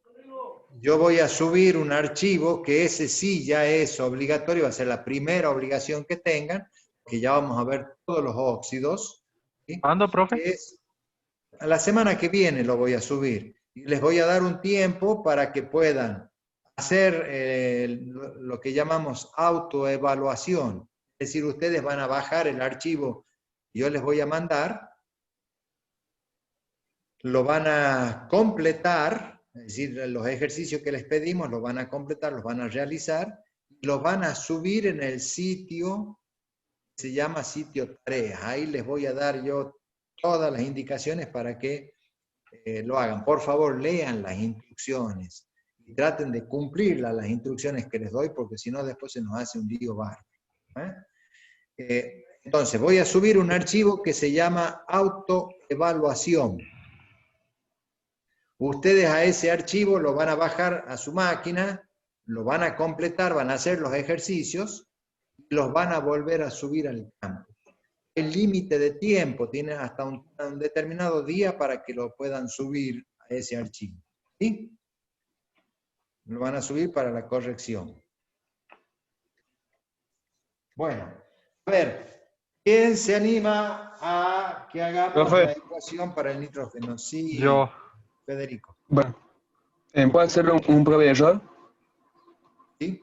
yo voy a subir un archivo que ese sí ya es obligatorio, va a ser la primera obligación que tengan, que ya vamos a ver todos los óxidos. ¿Sí? ¿Cuándo, profe? A la semana que viene lo voy a subir. Y les voy a dar un tiempo para que puedan hacer lo que llamamos autoevaluación. Es decir, ustedes van a bajar el archivo que yo les voy a mandar lo van a completar, es decir, los ejercicios que les pedimos los van a completar, los van a realizar, los van a subir en el sitio que se llama sitio tareas. Ahí les voy a dar yo todas las indicaciones para que lo hagan. Por favor, lean las instrucciones y traten de cumplir las instrucciones que les doy, porque si no después se nos hace un lío bárbaro. Entonces, voy a subir un archivo que se llama autoevaluación. Ustedes a ese archivo lo van a bajar a su máquina, lo van a completar, van a hacer los ejercicios y los van a volver a subir al campo. El límite de tiempo, tiene hasta un determinado día para que lo puedan subir a ese archivo. ¿Sí? Lo van a subir para la corrección. Bueno, a ver, ¿quién se anima a que hagamos Profe. la ecuación para el nitrógeno? Sí, Yo. Federico. Bueno, ¿puedo hacer un prueba de error? Sí.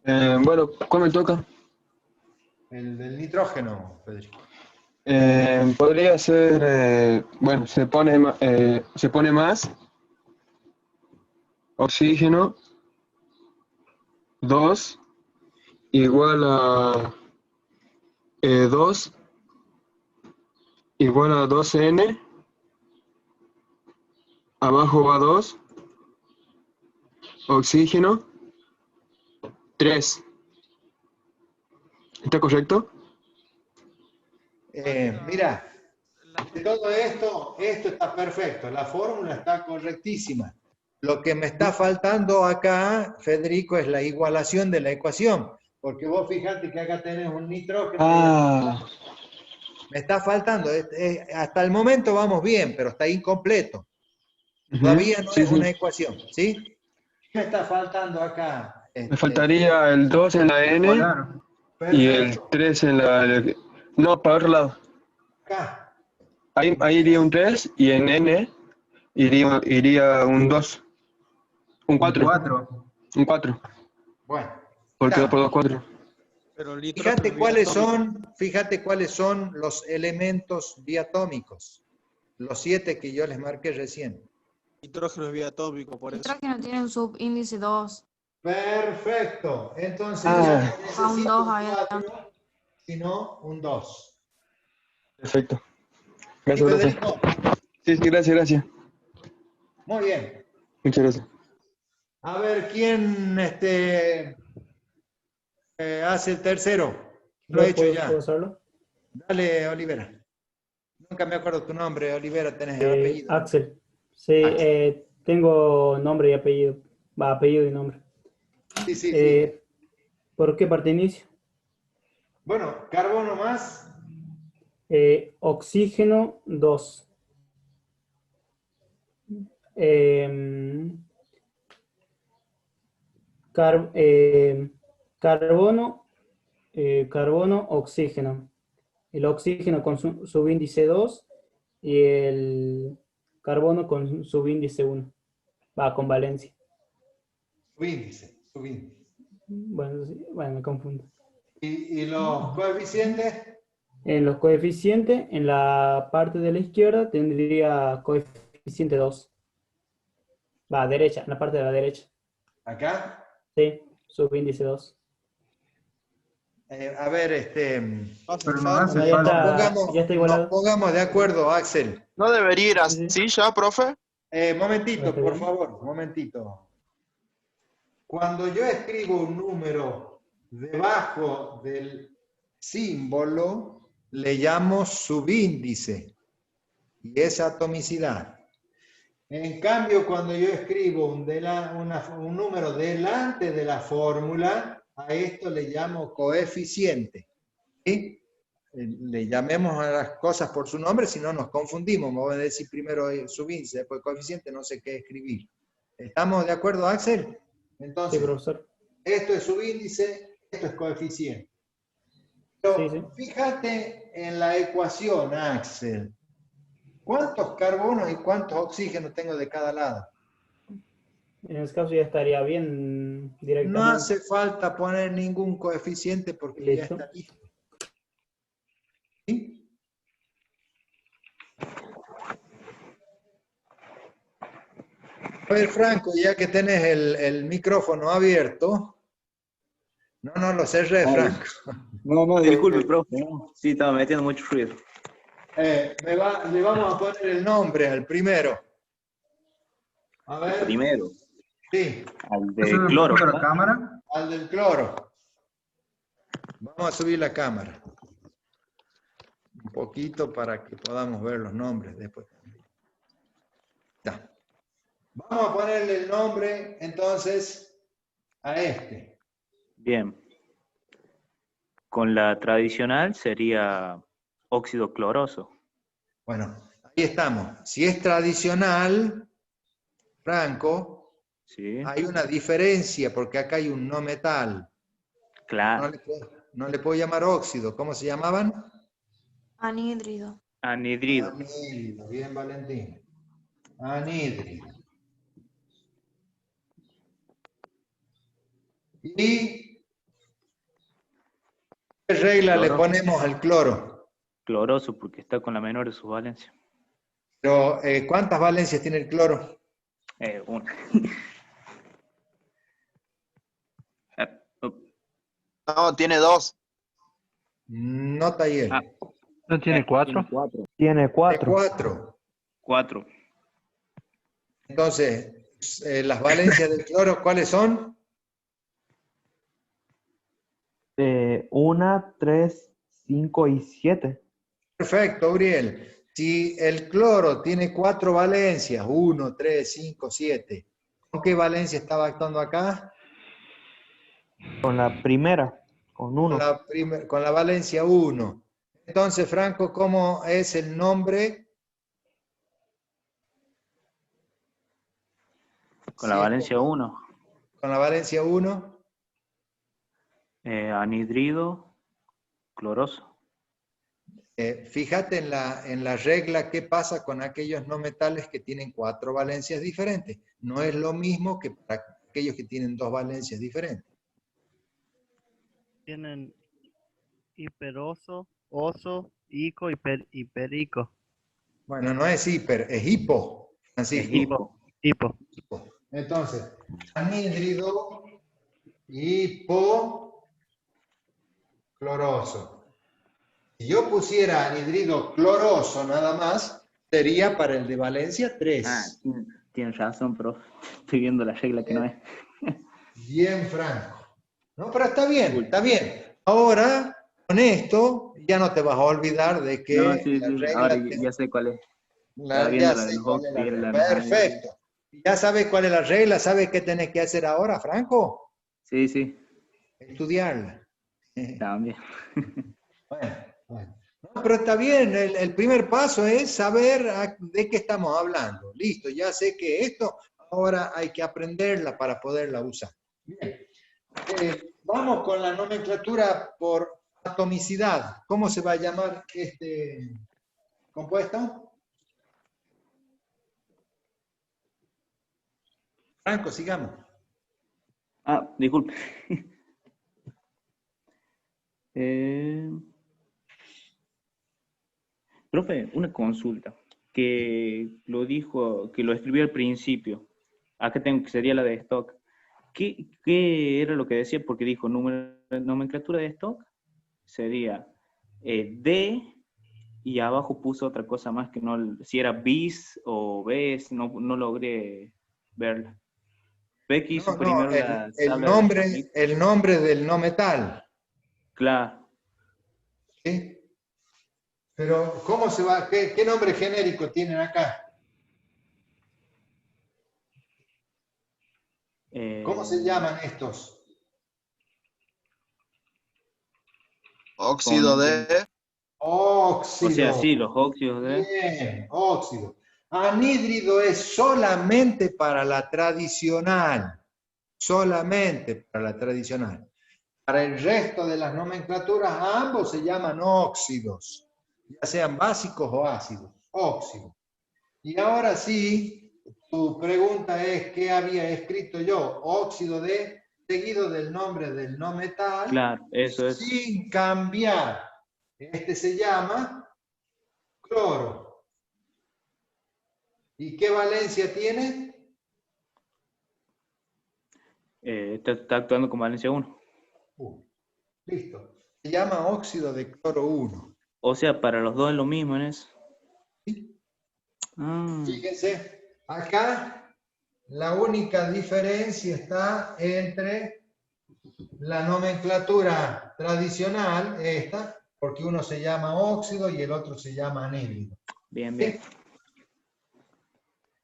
Bueno, ¿cuál me toca? El del nitrógeno, Federico. Podría ser, bueno, se pone más oxígeno 2 igual a 2 igual a 2N, abajo va 2, oxígeno 3. ¿Está correcto? Mira, de todo esto está perfecto, la fórmula está correctísima. Lo que me está faltando acá, Federico, es la igualación de la ecuación, porque vos fíjate que acá tenés un nitrógeno. Me está faltando, hasta el momento vamos bien, pero está incompleto. Todavía no es una ecuación, ¿sí? ¿Qué me está faltando acá? Me faltaría el 2 en la N y el 3 en la... No, para otro lado. Acá. Ahí iría un 3 y en N iría un 2. Un 4. Un 4. Bueno. Porque 2 por 2, 4. Fíjate cuáles son los elementos diatómicos. Los 7 que yo les marqué recién. Nitrógeno es biatómico, por eso. Nitrógeno tiene un subíndice 2. Perfecto. Entonces ya necesito un 2 ahí. 4, sino un 2. Perfecto. Gracias, gracias. Sí, gracias. Muy bien. Muchas gracias. A ver, ¿quién hace el tercero? Lo he hecho ya. ¿Puedo hacerlo? Dale, Olivera. Nunca me acuerdo tu nombre, Olivera, tenés el apellido. Axel. Sí, tengo nombre y apellido. Va, apellido y nombre. Sí. ¿Por qué parte inicio? Bueno, carbono más. Oxígeno 2. Carbono, oxígeno. El oxígeno con subíndice 2 y el carbono con subíndice 1. Va, con valencia. Subíndice. Bueno, sí, me confundo. ¿Y los coeficientes? En los coeficientes, en la parte de la izquierda tendría coeficiente 2. Va, derecha, en la parte de la derecha. ¿Acá? Sí, subíndice 2. A ver, ya está igualado. Nos pongamos de acuerdo, Axel. ¿No debería ir así ya, profe? Momentito, por favor, momentito. Cuando yo escribo un número debajo del símbolo, le llamo subíndice. Y es atomicidad. En cambio, cuando yo escribo un número delante de la fórmula, a esto le llamo coeficiente. ¿Sí? Le llamemos a las cosas por su nombre, si no nos confundimos. Me voy a decir primero subíndice, después coeficiente, no sé qué escribir. ¿Estamos de acuerdo, Axel? Entonces, sí, profesor. Esto es subíndice, esto es coeficiente. Pero sí. Fíjate en la ecuación, Axel. ¿Cuántos carbonos y cuántos oxígenos tengo de cada lado? En ese caso ya estaría bien directamente. No hace falta poner ningún coeficiente porque ya está listo. ¿Sí? A ver, Franco, ya que tenés el micrófono abierto. No lo cerré, Ay. Franco. No, disculpe, profe. No. Sí, estaba metiendo mucho ruido. Le vamos a poner el nombre al primero. A ver. El primero. Sí. Al de cloro. ¿La cámara? Al del cloro. Vamos a subir la cámara. Un poquito para que podamos ver los nombres después. Ya. Vamos a ponerle el nombre entonces a este. Bien. Con la tradicional sería óxido cloroso. Bueno, ahí estamos. Si es tradicional, Franco, Sí. hay una diferencia porque acá hay un no metal. Claro. No le puedo llamar óxido. ¿Cómo se llamaban? Anhídrido. Anhidrido. Anhídrido. Bien, Valentín. Anhídrido. ¿Y qué regla le ponemos al cloro? Cloroso porque está con la menor de sus valencias. Pero, ¿cuántas valencias tiene el cloro? Una. No, tiene 2. No, Taller. ¿No tiene 4? Tiene 4. 4. Entonces, las valencias del cloro, ¿cuáles son? 1, 3, 5 y 7. Perfecto, Uriel. Si el cloro tiene 4 valencias, 1, 3, 5, 7, ¿con qué valencia estaba actuando acá? Con la primera, con 1. Con la valencia 1. Entonces, Franco, ¿cómo es el nombre? Con la valencia 1. Con la valencia 1. Anhidrido cloroso. Fíjate en la regla qué pasa con aquellos no metales que tienen 4 valencias diferentes. No es lo mismo que para aquellos que tienen 2 valencias diferentes. Tienen hiperoso, oso, ico y perico. Bueno, no es hiper, es hipo, Francisco. Hipo. Entonces, anhídrido hipocloroso. Si yo pusiera anhídrido cloroso nada más, sería para el de valencia 3. Tienes razón, profe. Estoy viendo la regla que no es. Bien, Franco. No, pero está bien, está bien. Ahora, con esto, ya no te vas a olvidar de que No, sí. la regla... Ahora ya sé cuál es. Estaba viendo la de los óxidos y la Perfecto. ¿Ya sabes cuál es la regla? ¿Sabes qué tenés que hacer ahora, Franco? Sí. Estudiarla. También. Bueno. No, pero está bien, el primer paso es saber de qué estamos hablando. Listo, ya sé que esto ahora hay que aprenderla para poderla usar. Bien. Vamos con la nomenclatura por atomicidad. ¿Cómo se va a llamar este compuesto? Franco, sigamos. Disculpe. Profe, una consulta que lo escribió al principio. Acá tengo que sería la de stock. ¿Qué era lo que decía? Porque dijo nomenclatura de stock sería D y abajo puso otra cosa más que no, si era bis o bes, no logré verla. Ve que hizo primero el nombre del no metal. Claro. ¿Sí? Pero, ¿cómo se va? ¿Qué nombre genérico tienen acá? ¿Cómo se llaman estos? Óxido de... Óxido. O sea, sí, los óxidos de... Bien, óxido. Anhídrido es solamente para la tradicional. Solamente para la tradicional. Para el resto de las nomenclaturas, ambos se llaman óxidos. Ya sean básicos o ácidos. Óxido. Y ahora sí, tu pregunta es, ¿qué había escrito yo? Óxido de, seguido del nombre del no metal. Claro, eso es. Sin cambiar. Este se llama cloro. ¿Y qué valencia tiene? Está actuando con valencia 1. Listo. Se llama óxido de cloro 1. O sea, para los dos es lo mismo en eso. ¿Sí? Ah. Fíjense, acá la única diferencia está entre la nomenclatura tradicional, esta, porque uno se llama óxido y el otro se llama anhídrido. Bien, bien.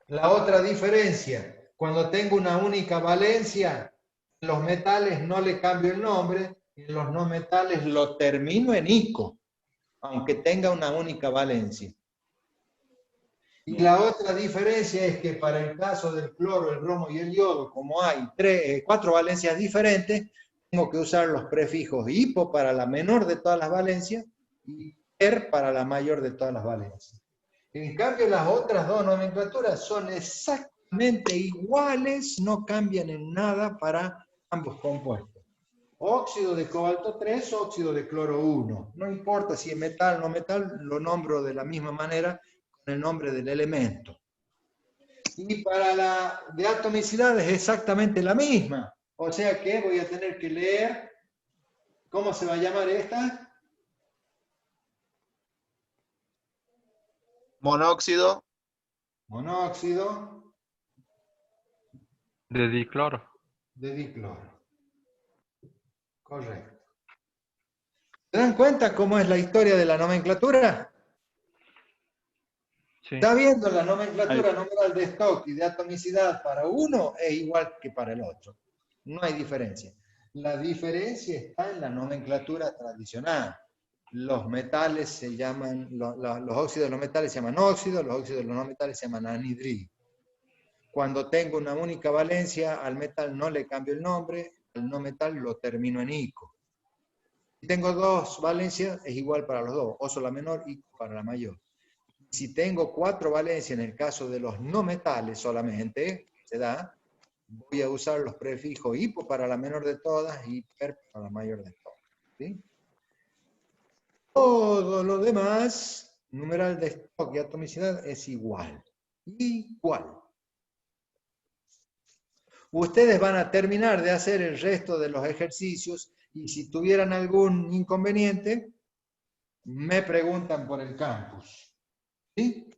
La otra diferencia, cuando tengo una única valencia, en los metales no le cambio el nombre, en los no metales lo termino en ico, aunque tenga una única valencia. Y la otra diferencia es que para el caso del cloro, el bromo y el yodo, como hay 4 valencias diferentes, tengo que usar los prefijos hipo para la menor de todas las valencias y per para la mayor de todas las valencias. En cambio, las otras dos nomenclaturas son exactamente iguales, no cambian en nada para ambos compuestos. Óxido de cobalto 3, óxido de cloro 1. No importa si es metal o no metal, lo nombro de la misma manera con el nombre del elemento. Y para la de atomicidad es exactamente la misma. O sea que voy a tener que leer, ¿cómo se va a llamar esta? Monóxido. Monóxido De dicloro. de dicloro. Correcto. ¿Se dan cuenta cómo es la historia de la nomenclatura? Sí. Está viendo la nomenclatura numeral de Stokes y de atomicidad para uno es igual que para el otro. No hay diferencia. La diferencia está en la nomenclatura tradicional. Los metales se llaman, los óxidos de los metales se llaman óxidos, los óxidos de los no metales se llaman anhidrido. Cuando tengo una única valencia, al metal no le cambio el nombre, al no metal lo termino en ico. Si tengo 2 valencias, es igual para los dos, oso la menor, ico para la mayor. Si tengo 4 valencias en el caso de los no metales solamente, se da, voy a usar los prefijos hipo para la menor de todas y per para la mayor de todas. ¿Sí? Todo lo demás, numeral de Stokes y atomicidad, es igual. Igual. Ustedes van a terminar de hacer el resto de los ejercicios y si tuvieran algún inconveniente, me preguntan por el campus. ¿Sí?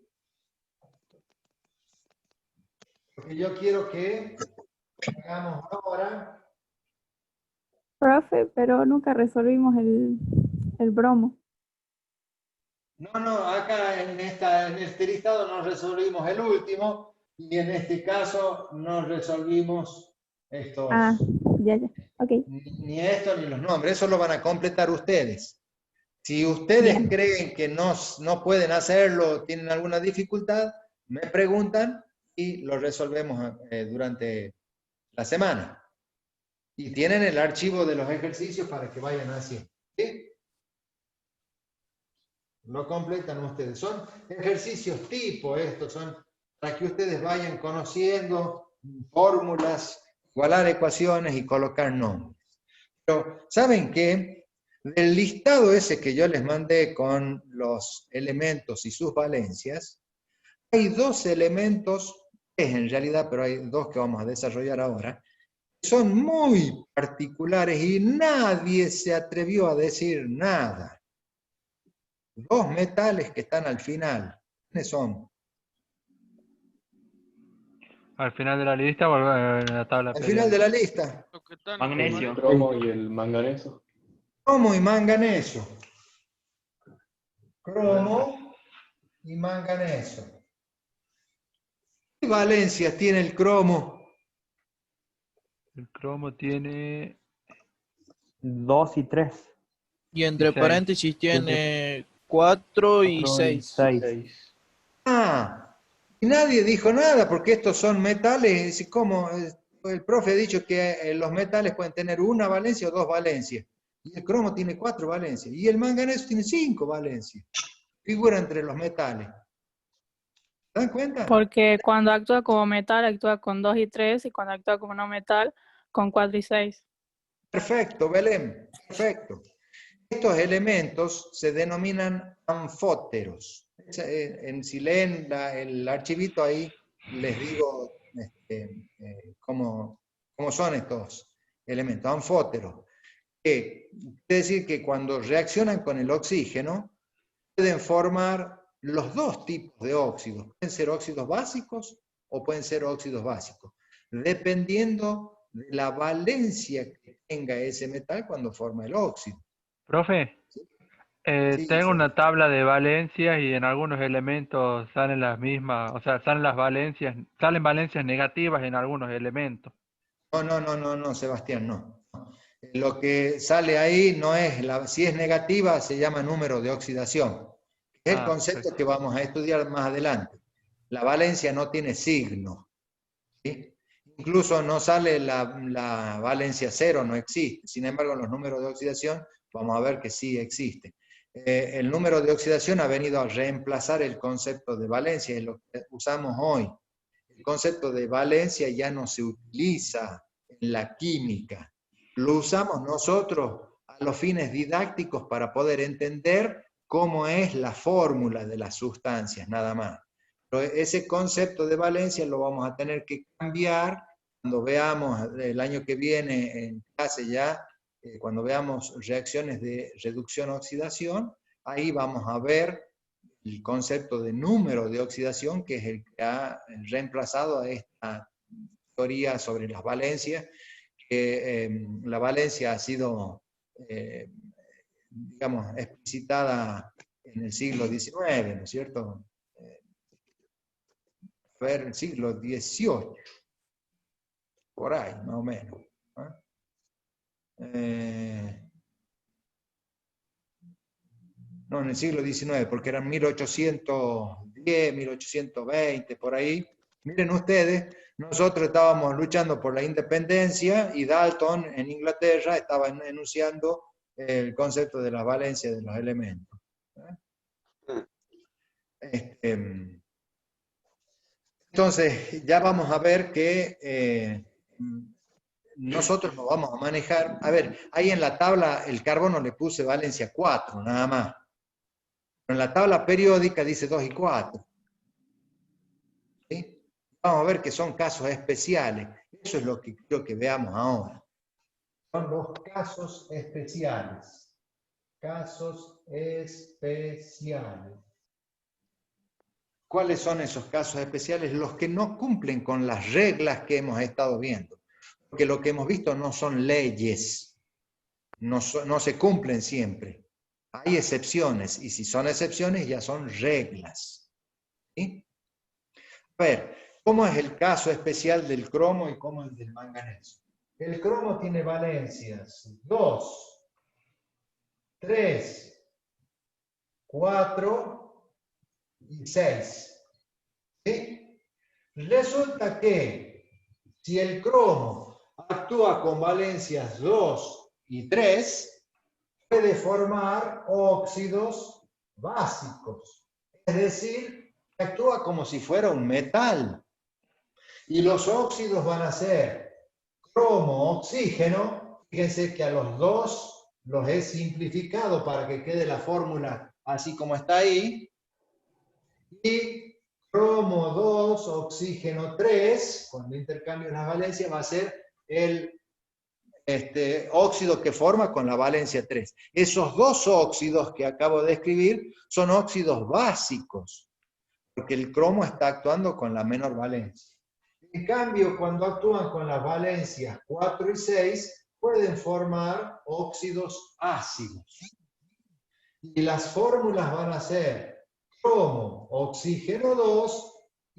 Porque yo quiero que hagamos ahora. Profe, pero nunca resolvimos el bromo. No, acá en este listado no resolvimos el último y en este caso no resolvimos estos. Ah, ya, ok. Ni esto ni los nombres, eso lo van a completar ustedes. Si ustedes creen que no pueden hacerlo, tienen alguna dificultad, me preguntan y lo resolvemos durante la semana. Y tienen el archivo de los ejercicios para que vayan haciendo. ¿Sí? Lo completan ustedes. Son ejercicios tipo estos, son para que ustedes vayan conociendo fórmulas, igualar ecuaciones y colocar nombres. Pero, ¿saben qué? Del listado ese que yo les mandé con los elementos y sus valencias, hay 2 elementos, en realidad, pero hay 2 que vamos a desarrollar ahora, que son muy particulares y nadie se atrevió a decir nada. 2 metales que están al final. ¿Quiénes son? Al final de la lista o en la tabla Al final de la lista. Magnesio. El cromo y el manganeso. Cromo y manganeso. Cromo y manganeso. ¿Qué valencias tiene el cromo? El cromo tiene 2 y 3. Y entre Y seis. paréntesis tiene 4 y 6. 6. Ah, y nadie dijo nada porque estos son metales. Como el profe ha dicho que los metales pueden tener una valencia o 2 valencias. Y el cromo tiene 4 valencias. Y el manganeso tiene 5 valencias. Figura entre los metales. ¿Se dan cuenta? Porque cuando actúa como metal, actúa con 2 y 3, y cuando actúa como no metal, con 4 y 6. Perfecto, Belén. Perfecto. Estos elementos se denominan anfóteros. Si leen el archivito ahí, les digo cómo ¿Cómo son estos elementos? Anfóteros. Quiere decir que cuando reaccionan con el oxígeno, pueden formar los dos tipos de óxidos. Pueden ser óxidos básicos o pueden ser óxidos básicos, dependiendo de la valencia que tenga ese metal cuando forma el óxido. Profe, tengo una tabla de valencias y en algunos elementos salen las mismas, o sea, salen valencias negativas en algunos elementos. No, Sebastián, no. Lo que sale ahí no es, si es negativa se llama número de oxidación. Es el concepto que vamos a estudiar más adelante. La valencia no tiene signo, ¿sí? Incluso no sale la valencia cero, no existe. Sin embargo, en los números de oxidación vamos a ver que sí existe. El número de oxidación ha venido a reemplazar el concepto de valencia, es lo que usamos hoy. El concepto de valencia ya no se utiliza en la química. Lo usamos nosotros a los fines didácticos para poder entender cómo es la fórmula de las sustancias, nada más. Pero ese concepto de valencia lo vamos a tener que cambiar cuando veamos el año que viene en clase ya, cuando veamos reacciones de reducción-oxidación, ahí vamos a ver el concepto de número de oxidación, que es el que ha reemplazado a esta teoría sobre las valencias, que la valencia ha sido, digamos, explicitada en el siglo XIX, ¿no es cierto? Fue el siglo XVIII, por ahí, más o menos. No, en el siglo XIX, porque eran 1810, 1820, por ahí. Miren ustedes, nosotros estábamos luchando por la independencia y Dalton en Inglaterra estaba enunciando el concepto de la valencia de los elementos. Entonces, ya vamos a ver que nosotros nos vamos a manejar. A ver, ahí en la tabla el carbono le puse valencia 4, nada más. Pero en la tabla periódica dice 2 y 4. ¿Sí? Vamos a ver que son casos especiales. Eso es lo que quiero que veamos ahora. Son los casos especiales. Casos especiales. ¿Cuáles son esos casos especiales? Los que no cumplen con las reglas que hemos estado viendo. Porque lo que hemos visto no son leyes. No se cumplen siempre. Hay excepciones. Y si son excepciones, ya son reglas. ¿Sí? A ver, ¿cómo es el caso especial del cromo y cómo es el del manganeso? El cromo tiene valencias 2, 3, 4 y 6. ¿Sí? Resulta que si el cromo actúa con valencias 2 y 3, puede formar óxidos básicos. Es decir, actúa como si fuera un metal. Y los óxidos van a ser cromo, oxígeno. Fíjense que a los dos los he simplificado para que quede la fórmula así como está ahí. Y cromo 2, oxígeno 3, cuando intercambio las valencias, va a ser el óxido que forma con la valencia 3. Esos dos óxidos que acabo de escribir son óxidos básicos, porque el cromo está actuando con la menor valencia. En cambio, cuando actúan con las valencias 4 y 6, pueden formar óxidos ácidos. Y las fórmulas van a ser cromo, oxígeno 2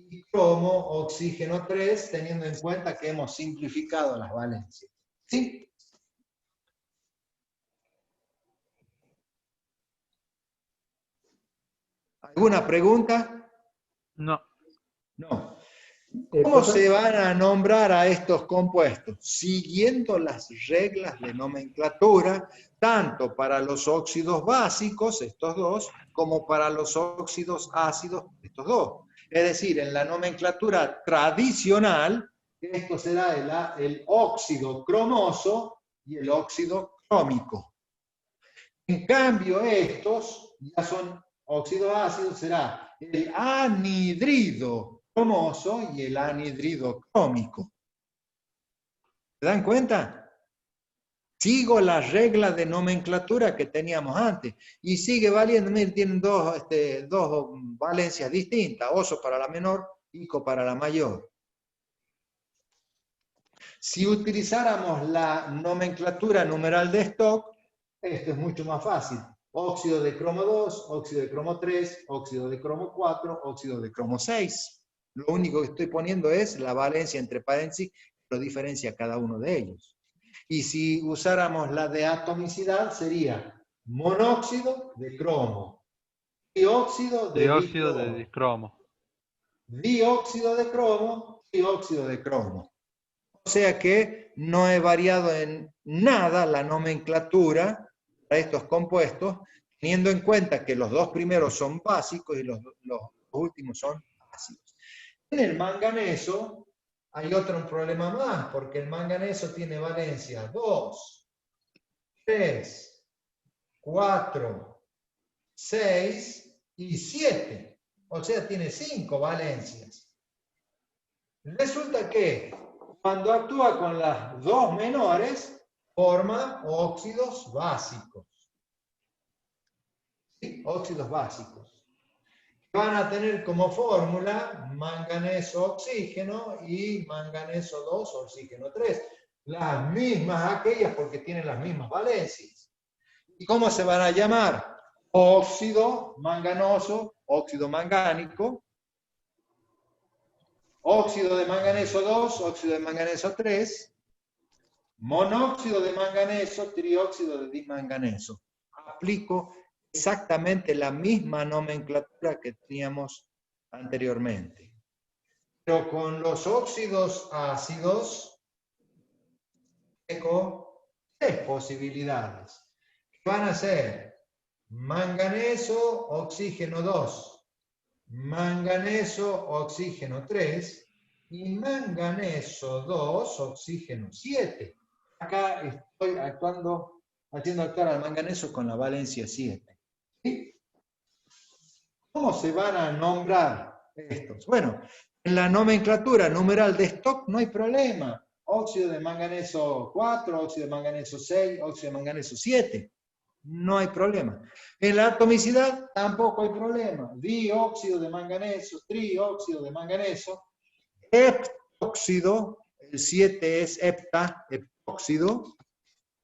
y cromo, oxígeno 3, teniendo en cuenta que hemos simplificado las valencias. ¿Sí? ¿Alguna pregunta? No. No. ¿Cómo se van a nombrar a estos compuestos? Siguiendo las reglas de nomenclatura, tanto para los óxidos básicos, estos dos, como para los óxidos ácidos, estos dos. Es decir, en la nomenclatura tradicional, esto será el óxido cromoso y el óxido crómico. En cambio, estos ya son óxidos ácidos, será el anhidrido cromoso y el anhidrido crómico. ¿Se dan cuenta? Sigo la regla de nomenclatura que teníamos antes. Y sigue valiendo, miren, tienen dos valencias distintas. Oso para la menor, Ico para la mayor. Si utilizáramos la nomenclatura numeral de Stock, esto es mucho más fácil. Óxido de cromo 2, óxido de cromo 3, óxido de cromo 4, óxido de cromo 6. Lo único que estoy poniendo es la valencia entre paréntesis, lo diferencia cada uno de ellos. Y si usáramos la de atomicidad, sería monóxido de cromo, dióxido de dicromo, dióxido de cromo, dióxido de cromo. O sea que no he variado en nada la nomenclatura para estos compuestos, teniendo en cuenta que los dos primeros son básicos y los últimos son ácidos. En el manganeso hay otro problema más, porque el manganeso tiene valencia 2, 3, 4, 6 y 7. O sea, tiene 5 valencias. Resulta que cuando actúa con las dos menores, forma óxidos básicos. ¿Sí? Óxidos básicos. Van a tener como fórmula manganeso oxígeno y manganeso 2 oxígeno 3. Las mismas aquellas porque tienen las mismas valencias. ¿Y cómo se van a llamar? Óxido manganoso, óxido mangánico, óxido de manganeso 2, óxido de manganeso 3, monóxido de manganeso, trióxido de dimanganeso. Aplico exactamente la misma nomenclatura que teníamos anteriormente. Pero con los óxidos ácidos, tengo 3 posibilidades. Van a ser manganeso, oxígeno 2, manganeso, oxígeno 3 y manganeso 2, oxígeno 7. Acá estoy haciendo actuar al manganeso con la valencia 7. ¿Sí? ¿Cómo se van a nombrar estos? Bueno, en la nomenclatura numeral de Stock no hay problema. Óxido de manganeso 4, óxido de manganeso 6, óxido de manganeso 7. No hay problema. En la atomicidad tampoco hay problema. Dióxido de manganeso, trióxido de manganeso, heptóxido, el 7 es heptóxido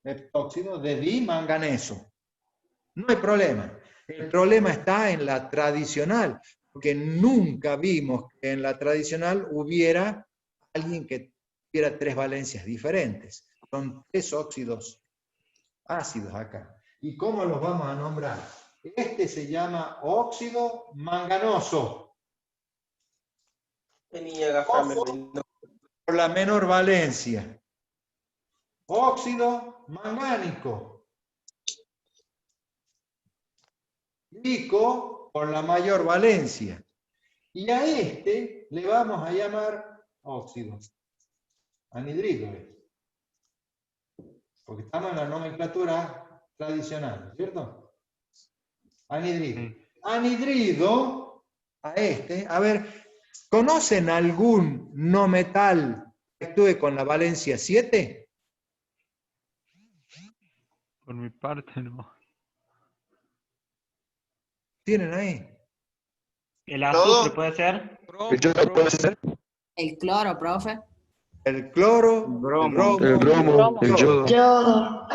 de dimanganeso. No hay problema. El problema está en la tradicional, porque nunca vimos que en la tradicional hubiera alguien que tuviera 3 valencias diferentes. Son 3 óxidos ácidos acá. ¿Y cómo los vamos a nombrar? Este se llama óxido manganoso. Por la menor valencia. Óxido mangánico. Ico por la mayor valencia. Y a este le vamos a llamar óxido anhidrido. Porque estamos en la nomenclatura tradicional, ¿cierto? Anhidrido. Anhidrido, a este, a ver, ¿conocen algún no metal que actúe con la valencia 7? Por mi parte no. ¿Tienen ahí? ¿El azufre puede ser? ¿El yodo puede ser? El cloro, profe. El cloro, el bromo, el yodo.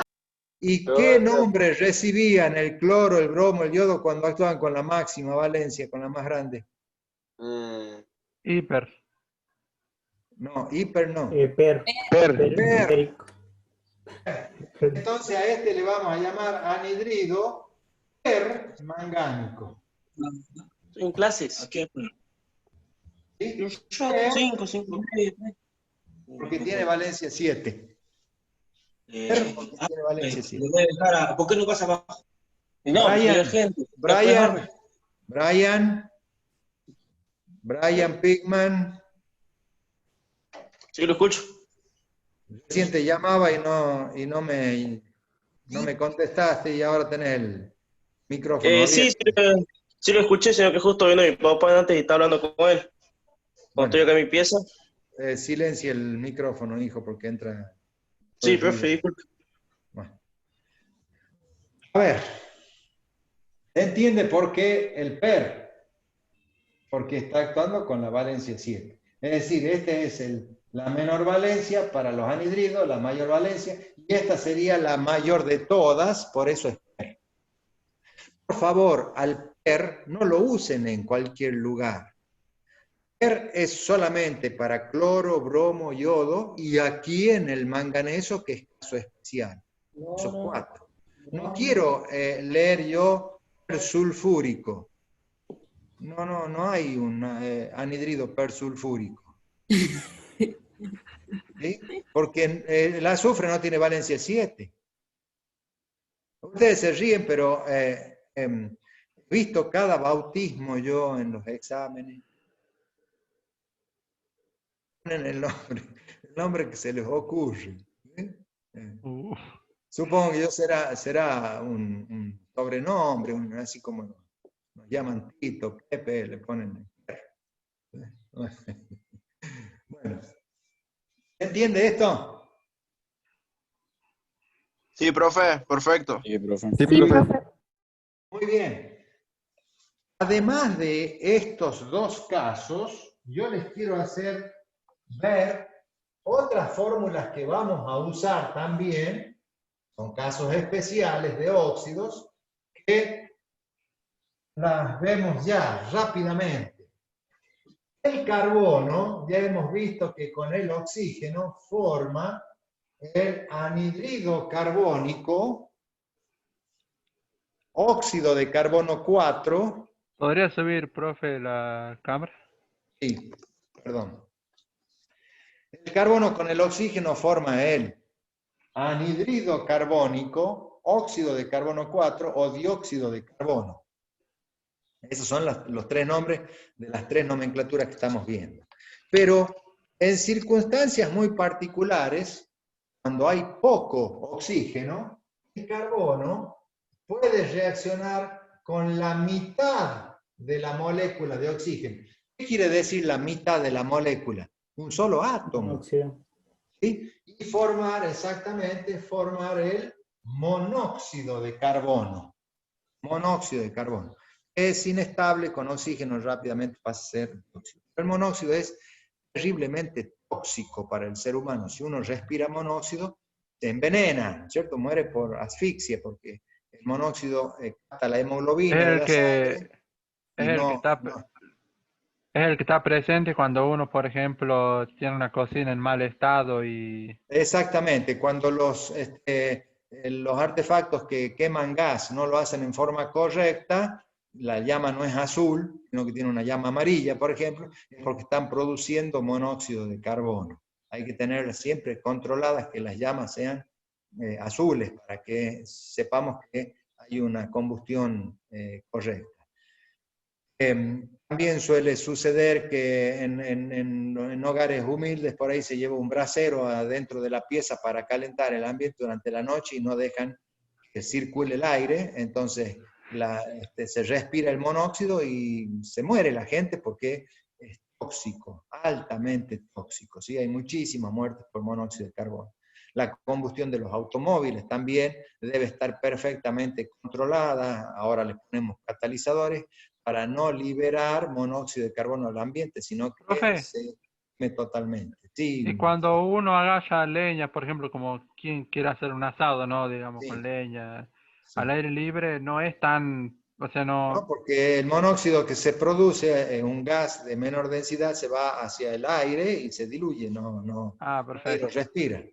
¿Y qué nombre recibían el cloro, el bromo, el yodo cuando actuaban con la máxima valencia, con la más grande? Hiper. No, hiper no. Per. Entonces a este le vamos a llamar anhidrido permangánico. Estoy en clases. ¿Sí? Yo 5. Porque tiene valencia 7. Tiene valencia 7. ¿Por qué no pasa abajo? No, Brian Pigman. Sí, lo escucho. Recién te llamaba y no me contestaste y ahora tenés el micrófono. Sí lo escuché, sino que justo vino mi papá antes y estaba hablando con él. Cuando estoy acá en mi pieza. Silencia el micrófono, hijo, porque entra Sí, profe, disculpe. Bueno. A ver, ¿se entiende por qué el PER? Porque está actuando con la valencia 7. Es decir, esta es la menor valencia para los anhidridos, la mayor valencia, y esta sería la mayor de todas, por eso es PER. Por favor, al PER no lo usen en cualquier lugar. PER es solamente para cloro, bromo, yodo, y aquí en el manganeso, que es caso especial. Esos 4. No quiero leer yo persulfúrico. No hay un anhidrido persulfúrico. ¿Sí? Porque el azufre no tiene valencia 7. Ustedes se ríen, pero he visto cada bautismo yo en los exámenes. Ponen el nombre que se les ocurre. Supongo que yo será un sobrenombre, así como nos llaman Tito, Pepe, le ponen. Bueno, ¿se entiende esto? Sí, profe, perfecto. Sí, profe. Sí, profe. Muy bien. Además de estos dos casos, yo les quiero hacer ver otras fórmulas que vamos a usar también, son casos especiales de óxidos, que las vemos ya rápidamente. El carbono, ya hemos visto que con el oxígeno forma el anhidrido carbónico, óxido de carbono 4. ¿Podría subir, profe, la cámara? Sí, perdón. El carbono con el oxígeno forma el anhidrido carbónico, óxido de carbono 4 o dióxido de carbono. Esos son los 3 nombres de las 3 nomenclaturas que estamos viendo. Pero en circunstancias muy particulares, cuando hay poco oxígeno, el carbono puede reaccionar con la mitad de la molécula de oxígeno. ¿Qué quiere decir la mitad de la molécula? Un solo átomo. ¿Sí? Y formar el monóxido de carbono. Monóxido de carbono. Es inestable, con oxígeno rápidamente pasa a ser tóxico. El monóxido es terriblemente tóxico para el ser humano. Si uno respira monóxido, se envenena, ¿cierto? Muere por asfixia, porque el monóxido capta la hemoglobina de la sangre. Es el que está presente cuando uno, por ejemplo, tiene una cocina en mal estado y... Exactamente, cuando los artefactos que queman gas no lo hacen en forma correcta, la llama no es azul, sino que tiene una llama amarilla, por ejemplo, es porque están produciendo monóxido de carbono. Hay que tener siempre controladas que las llamas sean azules para que sepamos que hay una combustión correcta. También suele suceder que en hogares humildes por ahí se lleva un brasero adentro de la pieza para calentar el ambiente durante la noche y no dejan que circule el aire, entonces se respira el monóxido y se muere la gente porque es tóxico, altamente tóxico. ¿Sí? Hay muchísimas muertes por monóxido de carbono. La combustión de los automóviles también debe estar perfectamente controlada. Ahora les ponemos catalizadores para no liberar monóxido de carbono al ambiente, sino que se queme totalmente. Sí. Y cuando uno agacha leña, por ejemplo, como quien quiere hacer un asado, ¿no? Digamos, con leña, al aire libre, no es tan... O sea, no, porque el monóxido que se produce, un gas de menor densidad, se va hacia el aire y se diluye, no perfecto. lo respira.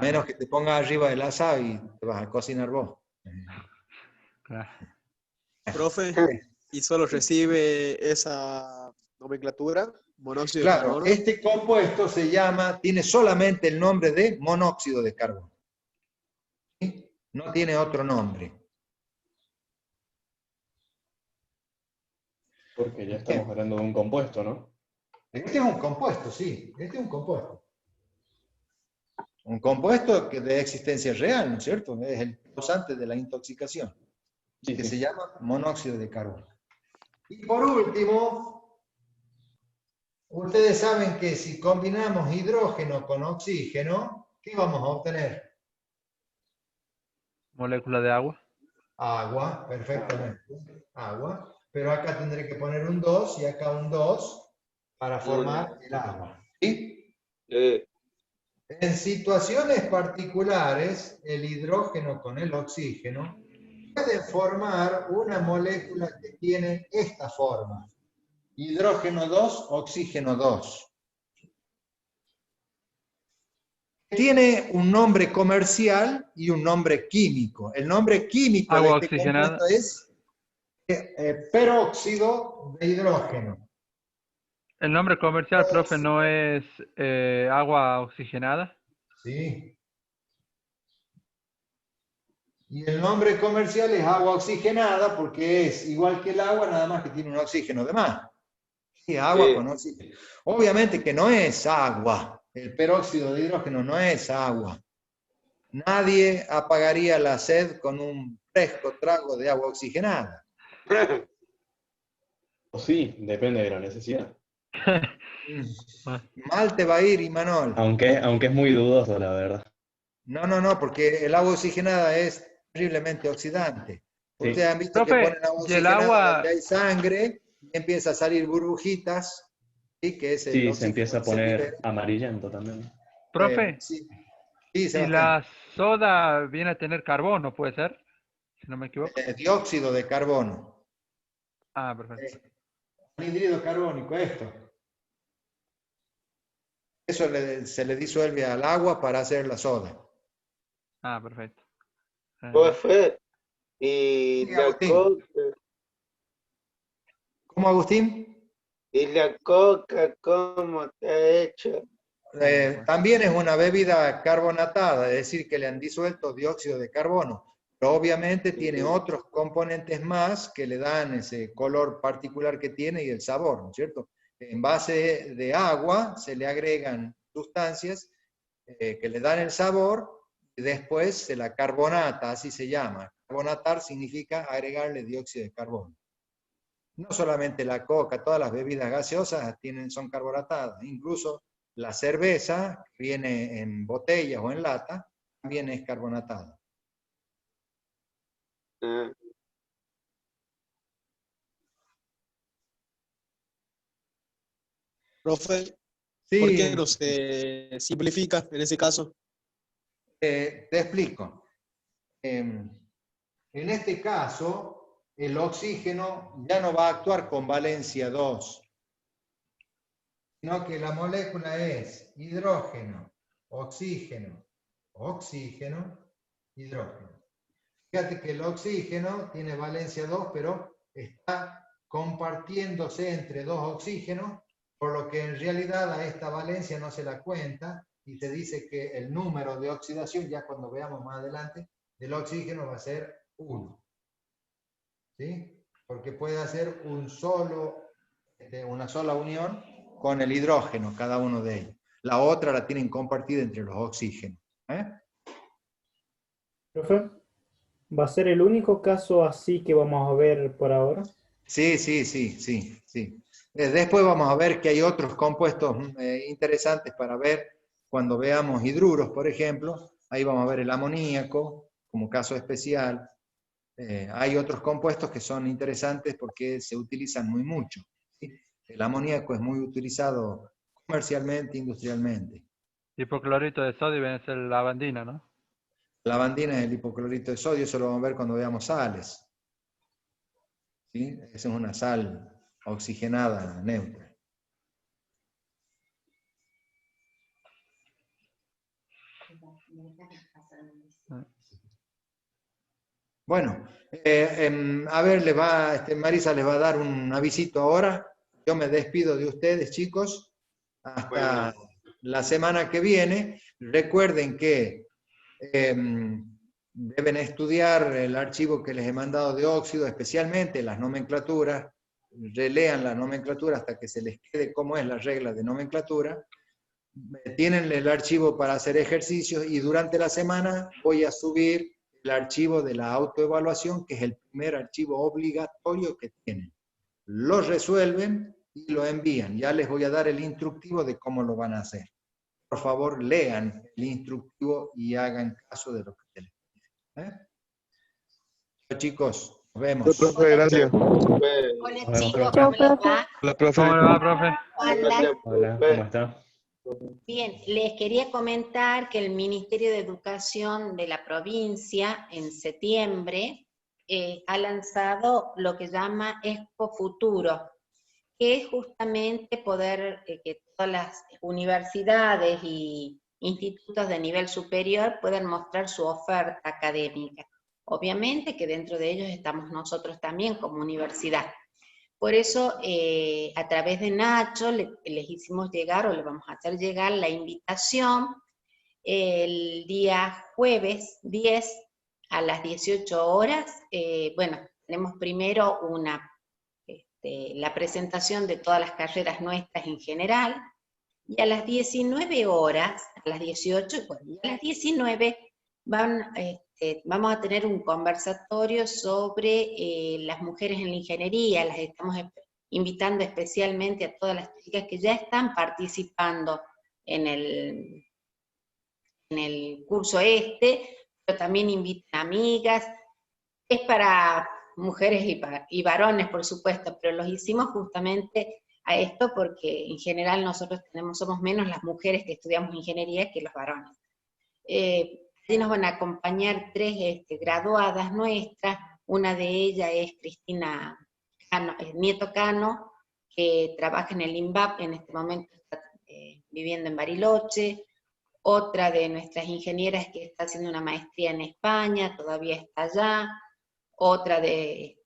Menos que te pongas arriba del asado y te vas a cocinar vos. Claro. Profe, ¿y solo recibe esa nomenclatura? Monóxido de Claro, carbono. este compuesto tiene solamente el nombre de monóxido de carbono. ¿Sí? No tiene otro nombre. Porque ya estamos hablando de un compuesto, ¿no? Este es un compuesto, sí. Este es un compuesto. Un compuesto que de existencia real, ¿no es cierto? Es el causante de la intoxicación, que se llama monóxido de carbono. Y por último, ustedes saben que si combinamos hidrógeno con oxígeno, ¿qué vamos a obtener? Molécula de agua. Agua, perfectamente. Agua. Pero acá tendré que poner un 2 y acá un 2 para formar el agua. ¿Sí? En situaciones particulares, el hidrógeno con el oxígeno pueden formar una molécula que tiene esta forma. Hidrógeno 2, oxígeno 2. Tiene un nombre comercial y un nombre químico. El nombre químico Agua de este oxigenada. compuesto es peróxido de hidrógeno. El nombre comercial, profe, no es agua oxigenada. Sí. Y el nombre comercial es agua oxigenada porque es igual que el agua, nada más que tiene un oxígeno de más. Sí, agua con oxígeno. Obviamente que no es agua. El peróxido de hidrógeno no es agua. Nadie apagaría la sed con un fresco trago de agua oxigenada. O sí, depende de la necesidad. Mal te va a ir, Imanol. Aunque es muy dudoso, la verdad. No, porque el agua oxigenada es terriblemente oxidante. Sí. Ustedes han visto Profe, que ponen agua y el oxigenada agua- donde hay sangre y empieza a salir burbujitas, ¿sí? Que es el Sí, se oxígeno empieza a que se poner libera. amarillento también. Profe, Sí, y Sebastián. la soda viene a tener carbono, ¿puede ser? Si no me equivoco. Dióxido de carbono. Ah, perfecto. Anhídrido carbónico, esto. Eso se le disuelve al agua para hacer la soda. Ah, perfecto. Profe, y Sí, la Agustín. coca, ¿Cómo, Agustín? y la coca, ¿cómo está hecha? También es una bebida carbonatada, es decir, que le han disuelto dióxido de carbono, pero obviamente tiene otros componentes más que le dan ese color particular que tiene y el sabor, ¿no es cierto? En base de agua se le agregan sustancias que le dan el sabor y después se la carbonata, así se llama. Carbonatar significa agregarle dióxido de carbono. No solamente la coca, todas las bebidas gaseosas son carbonatadas, incluso la cerveza, que viene en botellas o en lata, también es carbonatada. Profe, Sí. ¿por qué no se simplifica en ese caso? Te explico. En este caso, el oxígeno ya no va a actuar con valencia 2, sino que la molécula es hidrógeno, oxígeno, oxígeno, hidrógeno. Fíjate que el oxígeno tiene valencia 2, pero está compartiéndose entre dos oxígenos, por lo que en realidad a esta valencia no se la cuenta y te dice que el número de oxidación, ya cuando veamos más adelante, del oxígeno va a ser 1. ¿Sí? Porque puede hacer una sola unión con el hidrógeno, cada uno de ellos. La otra la tienen compartida entre los oxígenos. Profe, ¿va a ser el único caso así que vamos a ver por ahora? Sí. Después vamos a ver que hay otros compuestos interesantes para ver cuando veamos hidruros, por ejemplo. Ahí vamos a ver el amoníaco como caso especial. Hay otros compuestos que son interesantes porque se utilizan muy mucho. ¿Sí? El amoníaco es muy utilizado comercialmente, industrialmente. Hipoclorito de sodio viene a ser lavandina, ¿no? La lavandina es el hipoclorito de sodio, eso lo vamos a ver cuando veamos sales. ¿Sí? Esa es una sal oxigenada, neutra. Bueno, a ver, Marisa les va a dar un avisito ahora. Yo me despido de ustedes, chicos, hasta la semana que viene. Recuerden que deben estudiar el archivo que les he mandado de óxido, especialmente las nomenclaturas. Relean la nomenclatura hasta que se les quede cómo es la regla de nomenclatura. Tienen el archivo para hacer ejercicios y durante la semana voy a subir el archivo de la autoevaluación, que es el primer archivo obligatorio que tienen. Lo resuelven y lo envían. Ya les voy a dar el instructivo de cómo lo van a hacer. por favor lean el instructivo y hagan caso de lo que se les dice. Chicos, nos vemos. Profe, gracias. Hola Nos vemos, chicos, profe. ¿cómo les va? Hola, profe. ¿Cómo le va, profe? Hola. Hola, ¿cómo está? Bien, les quería comentar que el Ministerio de Educación de la provincia en septiembre ha lanzado lo que llama Expo Futuro, que es justamente poder que todas las universidades y institutos de nivel superior puedan mostrar su oferta académica. Obviamente que dentro de ellos estamos nosotros también como universidad. Por eso, a través de Nacho, les hicimos llegar, o le vamos a hacer llegar la invitación el día jueves 10 a las 18 horas. Bueno, tenemos primero la presentación de todas las carreras nuestras en general, y a las 19 horas, a las 18, y a las 19 vamos a tener un conversatorio sobre las mujeres en la ingeniería. Las estamos invitando especialmente a todas las chicas que ya están participando en el curso pero también invitan amigas. Es para mujeres y varones, por supuesto, pero los hicimos justamente a esto porque en general nosotros somos menos las mujeres que estudiamos ingeniería que los varones. Allí nos van a acompañar 3 graduadas nuestras. Una de ellas es Cristina Nieto Cano, que trabaja en el INVAP, en este momento está viviendo en Bariloche. Otra de nuestras ingenieras que está haciendo una maestría en España, todavía está allá. Otra de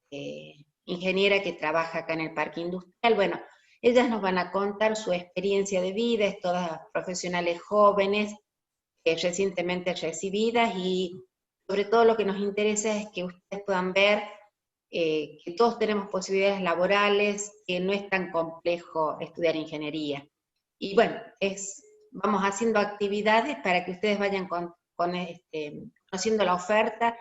ingeniera que trabaja acá en el Parque Industrial. Bueno, ellas nos van a contar su experiencia de vida, todas profesionales jóvenes, recientemente recibidas, y sobre todo lo que nos interesa es que ustedes puedan ver que todos tenemos posibilidades laborales, que no es tan complejo estudiar ingeniería. Y bueno, vamos haciendo actividades para que ustedes vayan conociendo la oferta,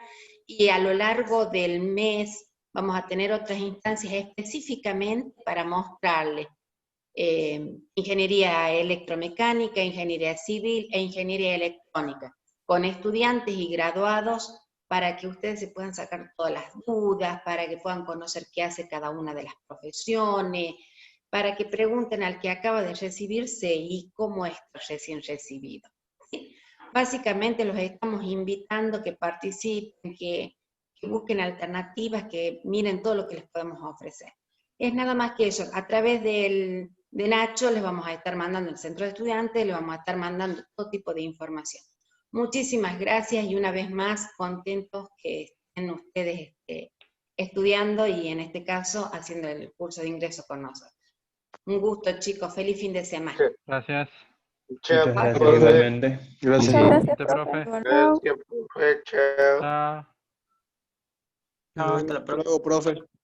y a lo largo del mes vamos a tener otras instancias específicamente para mostrarles ingeniería electromecánica, ingeniería civil e ingeniería electrónica, con estudiantes y graduados, para que ustedes se puedan sacar todas las dudas, para que puedan conocer qué hace cada una de las profesiones, para que pregunten al que acaba de recibirse y cómo es recién recibido. ¿Sí? Básicamente los estamos invitando a que participen, que busquen alternativas, que miren todo lo que les podemos ofrecer. Es nada más que eso. A través de Nacho les vamos a estar mandando el centro de estudiantes, les vamos a estar mandando todo tipo de información. Muchísimas gracias, y una vez más contentos que estén ustedes estudiando y en este caso haciendo el curso de ingreso con nosotros. Un gusto, chicos. Feliz fin de semana. Gracias. Muchas gracias, igualmente. Gracias. Muchas gracias, profe. Gracias, profe. Chao. Chao. Chao, hasta la próxima. Luego, profe.